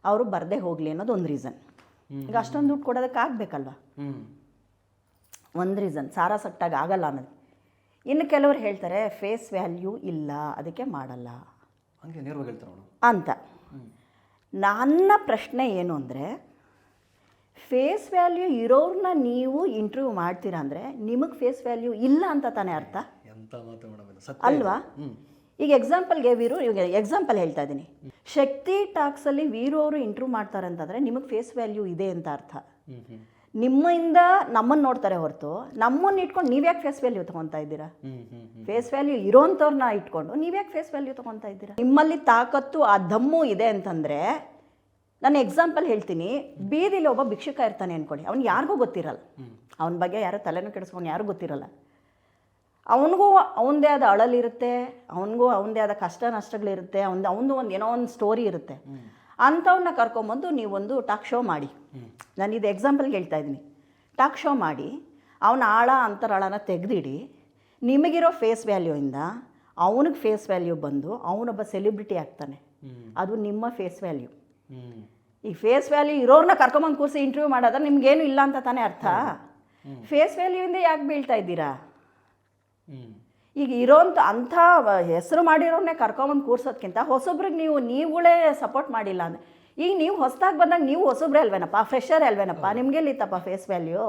ಅವರು ಬರದೇ ಹೋಗಲಿ ಅನ್ನೋದು ಒಂದು ರೀಸನ್. ಈಗ ಅಷ್ಟೊಂದು ದುಡ್ಡು ಕೊಡೋದಕ್ಕೆ ಆಗಬೇಕಲ್ವ, ಒಂದು ರೀಸನ್. ಸಾರಾಸಟ್ಟಾಗಿ ಆಗಲ್ಲ ಅನ್ನೋದು. ಇನ್ನು ಕೆಲವ್ರು ಹೇಳ್ತಾರೆ ಫೇಸ್ ವ್ಯಾಲ್ಯೂ ಇಲ್ಲ, ಅದಕ್ಕೆ ಮಾಡಲ್ಲ ಅಂತ. ನನ್ನ ಪ್ರಶ್ನೆ ಏನು ಅಂದರೆ, ಫೇಸ್ ವ್ಯಾಲ್ಯೂ ಇರೋರನ್ನ ನೀವು ಇಂಟರ್ವ್ಯೂ ಮಾಡ್ತೀರಾ ಅಂದರೆ ನಿಮಗೆ ಫೇಸ್ ವ್ಯಾಲ್ಯೂ ಇಲ್ಲ ಅಂತ ತಾನೇ ಅರ್ಥ ಅಲ್ವಾ? ಈಗ ಎಕ್ಸಾಂಪಲ್ಗೆ ಈಗ ಎಕ್ಸಾಂಪಲ್ ಹೇಳ್ತಾ ಇದ್ದೀನಿ, ಶಕ್ತಿ ಟಾಕ್ಸಲ್ಲಿ ವೀರು ಅವರು ಇಂಟರ್ವ್ಯೂ ಮಾಡ್ತಾರೆ ಅಂತಂದರೆ ನಿಮಗೆ ಫೇಸ್ ವ್ಯಾಲ್ಯೂ ಇದೆ ಅಂತ ಅರ್ಥ. ನಿಮ್ಮಿಂದ ನಮ್ಮನ್ನು ನೋಡ್ತಾರೆ ಹೊರತು ನಮ್ಮನ್ನು ಇಟ್ಕೊಂಡು ನೀವ್ಯಾಕೆ ಫೇಸ್ ವ್ಯಾಲ್ಯೂ ತೊಗೊತಾ ಇದ್ದೀರಾ? ಫೇಸ್ ವ್ಯಾಲ್ಯೂ ಇರೋಂಥವ್ರನ್ನ ಇಟ್ಕೊಂಡು ನೀವ್ಯಾಕೆ ಫೇಸ್ ವ್ಯಾಲ್ಯೂ ತೊಗೊತಾ ಇದ್ದೀರಾ? ನಿಮ್ಮಲ್ಲಿ ತಾಕತ್ತು, ಆ ದಮ್ಮು ಇದೆ ಅಂತಂದರೆ, ನಾನು ಎಕ್ಸಾಂಪಲ್ ಹೇಳ್ತೀನಿ. ಬೀದಿಲಿ ಒಬ್ಬ ಭಿಕ್ಷುಕ ಇರ್ತಾನೆ ಅಂದ್ಕೊಳ್ಳಿ, ಅವ್ನು ಯಾರಿಗೂ ಗೊತ್ತಿರಲ್ಲ, ಅವನ ಬಗ್ಗೆ ಯಾರು ತಲೆನೂ ಕೆಡಿಸ್ಕೊಂಡು ಯಾರಿಗೂ ಗೊತ್ತಿರಲ್ಲ. ಅವನಿಗೂ ಅವನದೇ ಆದ ಅಳಲಿರುತ್ತೆ, ಅವನಿಗೂ ಅವನದೇ ಆದ ಕಷ್ಟ ನಷ್ಟಗಳಿರುತ್ತೆ, ಅವನದು ಒಂದು ಏನೋ ಒಂದು ಸ್ಟೋರಿ ಇರುತ್ತೆ. ಅಂಥವನ್ನ ಕರ್ಕೊಂಬಂದು ನೀವೊಂದು ಟಾಕ್ ಶೋ ಮಾಡಿ, ನಾನು ಇದು ಎಕ್ಸಾಂಪಲ್ಗೆ ಹೇಳ್ತಾ ಇದ್ದೀನಿ, ಟಾಕ್ ಶೋ ಮಾಡಿ ಅವನ ಆಳ ಅಂತರಾಳನ ತೆಗೆದಿಡಿ. ನಿಮಗಿರೋ ಫೇಸ್ ವ್ಯಾಲ್ಯೂಯಿಂದ ಅವನಿಗೆ ಫೇಸ್ ವ್ಯಾಲ್ಯೂ ಬಂದು ಅವನೊಬ್ಬ ಸೆಲೆಬ್ರಿಟಿ ಆಗ್ತಾನೆ. ಅದು ನಿಮ್ಮ ಫೇಸ್ ವ್ಯಾಲ್ಯೂ. ಈ ಫೇಸ್ ವ್ಯಾಲ್ಯೂ ಇರೋರನ್ನ ಕರ್ಕೊಂಬಂದು ಕೂರಿಸಿ ಇಂಟರ್ವ್ಯೂ ಮಾಡೋದ್ರೆ ನಿಮ್ಗೇನು ಇಲ್ಲ ಅಂತ ತಾನೇ ಅರ್ಥ. ಫೇಸ್ ವ್ಯಾಲ್ಯೂಯಿಂದ ಯಾಕೆ ಬೀಳ್ತಾ ಇದ್ದೀರಾ? ಈಗ ಇರೋಂಥ ಅಂಥ ಹೆಸರು ಮಾಡಿರೋರನ್ನೇ ಕರ್ಕೊಂಬಂದು ಕೂರ್ಸೋದ್ಕಿಂತ ಹೊಸೊಬ್ರಿಗೆ ನೀವುಗಳೇ ಸಪೋರ್ಟ್ ಮಾಡಿಲ್ಲ ಅಂದರೆ, ಈಗ ನೀವು ಹೊಸದಾಗಿ ಬಂದಾಗ ನೀವು ಹೊಸೊಬ್ರೆ ಅಲ್ವೇನಪ್ಪ, ಫ್ರೆಶರ್ ಅಲ್ವೇನಪ್ಪ, ನಿಮಗೆಲ್ಲಿತ್ತಪ್ಪ ಫೇಸ್ ವ್ಯಾಲ್ಯೂ?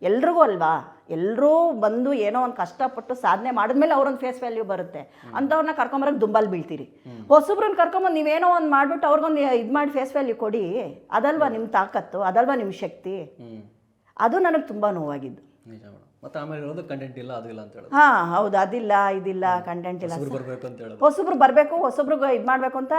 ಎಲ್ರಿಗೂ ಅಲ್ವಾ? ಎಲ್ಲರೂ ಬಂದು ಏನೋ ಒಂದು ಕಷ್ಟಪಟ್ಟು ಸಾಧನೆ ಮಾಡಿದ್ಮೇಲೆ ಅವ್ರೊಂದು ಫೇಸ್ ವ್ಯಾಲ್ಯೂ ಬರುತ್ತೆ. ಅಂಥವ್ರನ್ನ ಕರ್ಕೊಂಬರಕ್ಕೆ ದುಂಬಲ್ಲಿ ಬೀಳ್ತೀರಿ. ಹೊಸೊಬ್ರನ್ನ ಕರ್ಕೊಂಬಂದು ನೀವೇನೋ ಒಂದು ಮಾಡಿಬಿಟ್ಟು ಅವ್ರಿಗೊಂದು ಇದು ಮಾಡಿ ಫೇಸ್ ವ್ಯಾಲ್ಯೂ ಕೊಡಿ. ಅದಲ್ವಾ ನಿಮ್ಮ ತಾಕತ್ತು, ಅದಲ್ವಾ ನಿಮ್ಮ ಶಕ್ತಿ? ಅದು ನನಗೆ ತುಂಬ ನೋವಾಗಿದ್ದು. ಮತ್ತೆ ಆಮೇಲೆ ಹೇಳೋದು ಕಂಟೆಂಟ್ ಇಲ್ಲ, ಅದು ಇಲ್ಲ ಅಂತ ಹೇಳೋದು. ಹಾಂ, ಹೌದು, ಅದಿಲ್ಲ ಇದಿಲ್ಲ, ಕಂಟೆಂಟ್ ಇಲ್ಲ, ಹೊಸಬ್ರು ಬರಬೇಕು, ಹೊಸಬ್ರಿಗೆ ಇದು ಮಾಡಬೇಕು ಅಂತ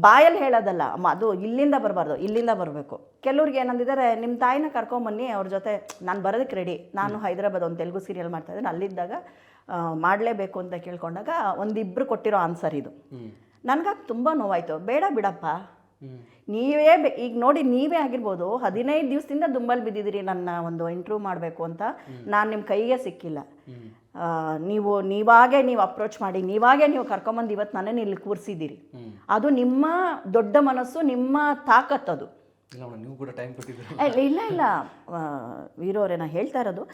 ಬಾಯಲ್ಲಿ ಹೇಳೋದಲ್ಲ. ಅದು ಇಲ್ಲಿಂದ ಬರಬಾರ್ದು, ಇಲ್ಲಿಂದ ಬರಬೇಕು. ಕೆಲವ್ರಿಗೆ ಏನಂದಿದ್ದಾರೆ, ನಿಮ್ಮ ತಾಯಿನ ಕರ್ಕೊಂಬನ್ನಿ, ಅವ್ರ ಜೊತೆ ನಾನು ಬರೋದಕ್ಕೆ ರೆಡಿ. ನಾನು ಹೈದರಾಬಾದ್ ಒಂದು ತೆಲುಗು ಸೀರಿಯಲ್ ಮಾಡ್ತಾಯಿದ್ದೀನಿ, ಅಲ್ಲಿದ್ದಾಗ ಮಾಡಲೇಬೇಕು ಅಂತ ಕೇಳ್ಕೊಂಡಾಗ ಒಂದಿಬ್ಬರು ಕೊಟ್ಟಿರೋ ಆನ್ಸರ್ ಇದು. ನನಗಾಗಿ ತುಂಬ ನೋವಾಯಿತು. ಬೇಡ ಬಿಡಪ್ಪ, ನೀವೇ ಈಗ ನೋಡಿ, ನೀವೇ ಆಗಿರ್ಬೋದು 15 ದಿವಸದಿಂದ ದುಂಬಲ್ಲಿ ಬಿದ್ದಿದ್ದೀರಿ ನನ್ನ ಒಂದು ಇಂಟರ್ವ್ಯೂ ಮಾಡಬೇಕು ಅಂತ. ನಾನು ನಿಮ್ಮ ಕೈಗೆ ಸಿಕ್ಕಿಲ್ಲ. ನೀವಾಗೇ ನೀವು ಅಪ್ರೋಚ್ ಮಾಡಿ, ನೀವಾಗೇ ನೀವು ಕರ್ಕೊಂಬಂದು ಇವತ್ತು ನನ್ನನ್ನು ಇಲ್ಲಿ ಕೂರಿಸಿದ್ದೀರಿ. ಅದು ನಿಮ್ಮ ದೊಡ್ಡ ಮನಸ್ಸು, ನಿಮ್ಮ ತಾಕತ್ತದು. ಇಲ್ಲ ವೀರವ್ರೆ, ನಾನು ಹೇಳ್ತಾ ಇರೋದು,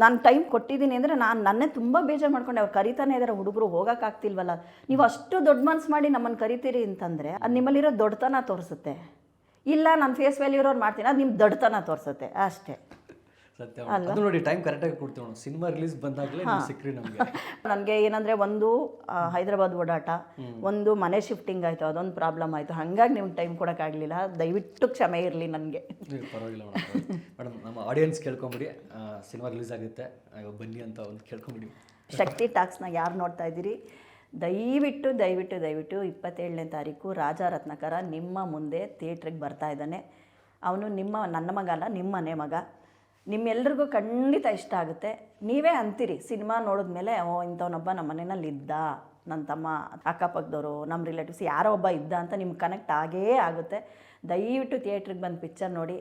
ನಾನು ಟೈಮ್ ಕೊಟ್ಟಿದ್ದೀನಿ ಅಂದರೆ ನಾನು ನನ್ನೇ ತುಂಬ ಬೇಜಾರು ಮಾಡ್ಕೊಂಡೆ. ಅವ್ರು ಕರಿತಾನೆ ಇದ್ದಾರೆ, ಹುಡುಗರು ಹೋಗೋಕ್ಕಾಗ್ತಿಲ್ವಲ್ಲ. ನೀವು ಅಷ್ಟು ದೊಡ್ಡ ಮನಸ್ಸು ಮಾಡಿ ನಮ್ಮನ್ನು ಕರಿತೀರಿ ಅಂತಂದರೆ ಅದು ನಿಮ್ಮಲ್ಲಿರೋ ದೊಡ್ಡತನ ತೋರಿಸುತ್ತೆ. ಇಲ್ಲ, ನಾನು ಫೇಸ್ ವ್ಯಾಲ್ಯೂ ಇರೋರು ಮಾಡ್ತೀನಿ, ಅದು ನಿಮ್ಮ ದೊಡ್ಡತನ ತೋರಿಸುತ್ತೆ ಅಷ್ಟೇ. ಸತ್ಯ. ಅದು ನೋಡಿ, ಟೈಮ್ ಕರೆಕ್ಟಾಗಿ ಕೊಡ್ತೀವಿ. ಸಿನಿಮಾ ರಿಲೀಸ್ ಬಂದಾಗಲೇ ಸಿಕ್ಕ್ರಿ ನಮಗೆ. ನನಗೆ ಏನಂದರೆ, ಒಂದು ಹೈದರಾಬಾದ್ ಓಡಾಟ, ಒಂದು ಮನೆ ಶಿಫ್ಟಿಂಗ್ ಆಯಿತು, ಅದೊಂದು ಪ್ರಾಬ್ಲಮ್ ಆಯಿತು. ಹಾಗಾಗಿ ನಿಮ್ಗೆ ಟೈಮ್ ಕೊಡೋಕ್ಕಾಗಲಿಲ್ಲ. ದಯವಿಟ್ಟು ಕ್ಷಮೆ ಇರಲಿ ನನಗೆ. ಪರವಾಗಿಲ್ಲ ಮೇಡಮ್. ನಮ್ಮ ಆಡಿಯನ್ಸ್ ಕೇಳ್ಕೊಂಬಿಡಿ, ಸಿನಿಮಾ ರಿಲೀಸ್ ಆಗುತ್ತೆ, ಬನ್ನಿ ಅಂತ ಒಂದು ಕೇಳ್ಕೊಂಬಿಡಿ. ಶಕ್ತಿ ಟಾಕ್ಸ್ನ ಯಾರು ನೋಡ್ತಾ ಇದ್ದೀರಿ, ದಯವಿಟ್ಟು 27ನೇ ತಾರೀಕು ರಾಜಾ ರತ್ನಾಕರ ನಿಮ್ಮ ಮುಂದೆ ಥಿಯೇಟ್ರಿಗೆ ಬರ್ತಾ ಇದ್ದಾನೆ. ಅವನು ನನ್ನ ಮಗ ಅಲ್ಲ, ನಿಮ್ಮ ಮನೆ ಮಗ. ನಿಮ್ಮೆಲ್ರಿಗೂ ಖಂಡಿತ ಇಷ್ಟ ಆಗುತ್ತೆ. ನೀವೇ ಅಂತೀರಿ ಸಿನಿಮಾ ನೋಡಿದ್ಮೇಲೆ, ಇಂಥವನೊಬ್ಬ ನಮ್ಮ ಮನೆಯಲ್ಲಿ ಇದ್ದ ನನ್ನ ತಮ್ಮ ಅಕ್ಕಪಕ್ಕದವರು ನಮ್ಮ ರಿಲೇಟಿವ್ಸ್ ಯಾರೋ ಒಬ್ಬ ಇದ್ದ ಅಂತ ನಿಮ್ಗೆ ಕನೆಕ್ಟ್ ಆಗೇ ಆಗುತ್ತೆ. ದಯವಿಟ್ಟು ಥಿಯೇಟ್ರಿಗೆ ಬಂದು ಪಿಕ್ಚರ್ ನೋಡಿ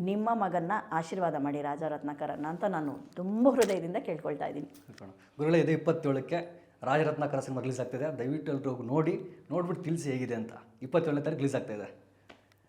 ನಿಮ್ಮ ಮಗನ್ನ ಆಶೀರ್ವಾದ ಮಾಡಿ ರಾಜ ರತ್ನಾಕರನ್ನ ಅಂತ ನಾನು ತುಂಬ ಹೃದಯದಿಂದ ಕೇಳ್ಕೊಳ್ತಾ ಇದ್ದೀನಿ. ಗುರುಗಳೇ, ಇದು 27ಕ್ಕೆ ರಾಜರತ್ನಾಕರ ಸಿನಿಮಾ ರಿಲೀಸ್ ಆಗ್ತಿದೆ. ದಯವಿಟ್ಟು ಎಲ್ಲರೂ ಹೋಗಿ ನೋಡಿಬಿಟ್ಟು ತಿಳಿಸಿ ಹೇಗಿದೆ ಅಂತ. 27ನೇ ತಾರೀಕು ರಿಲೀಸ್ ಆಗ್ತಾಯಿದೆ.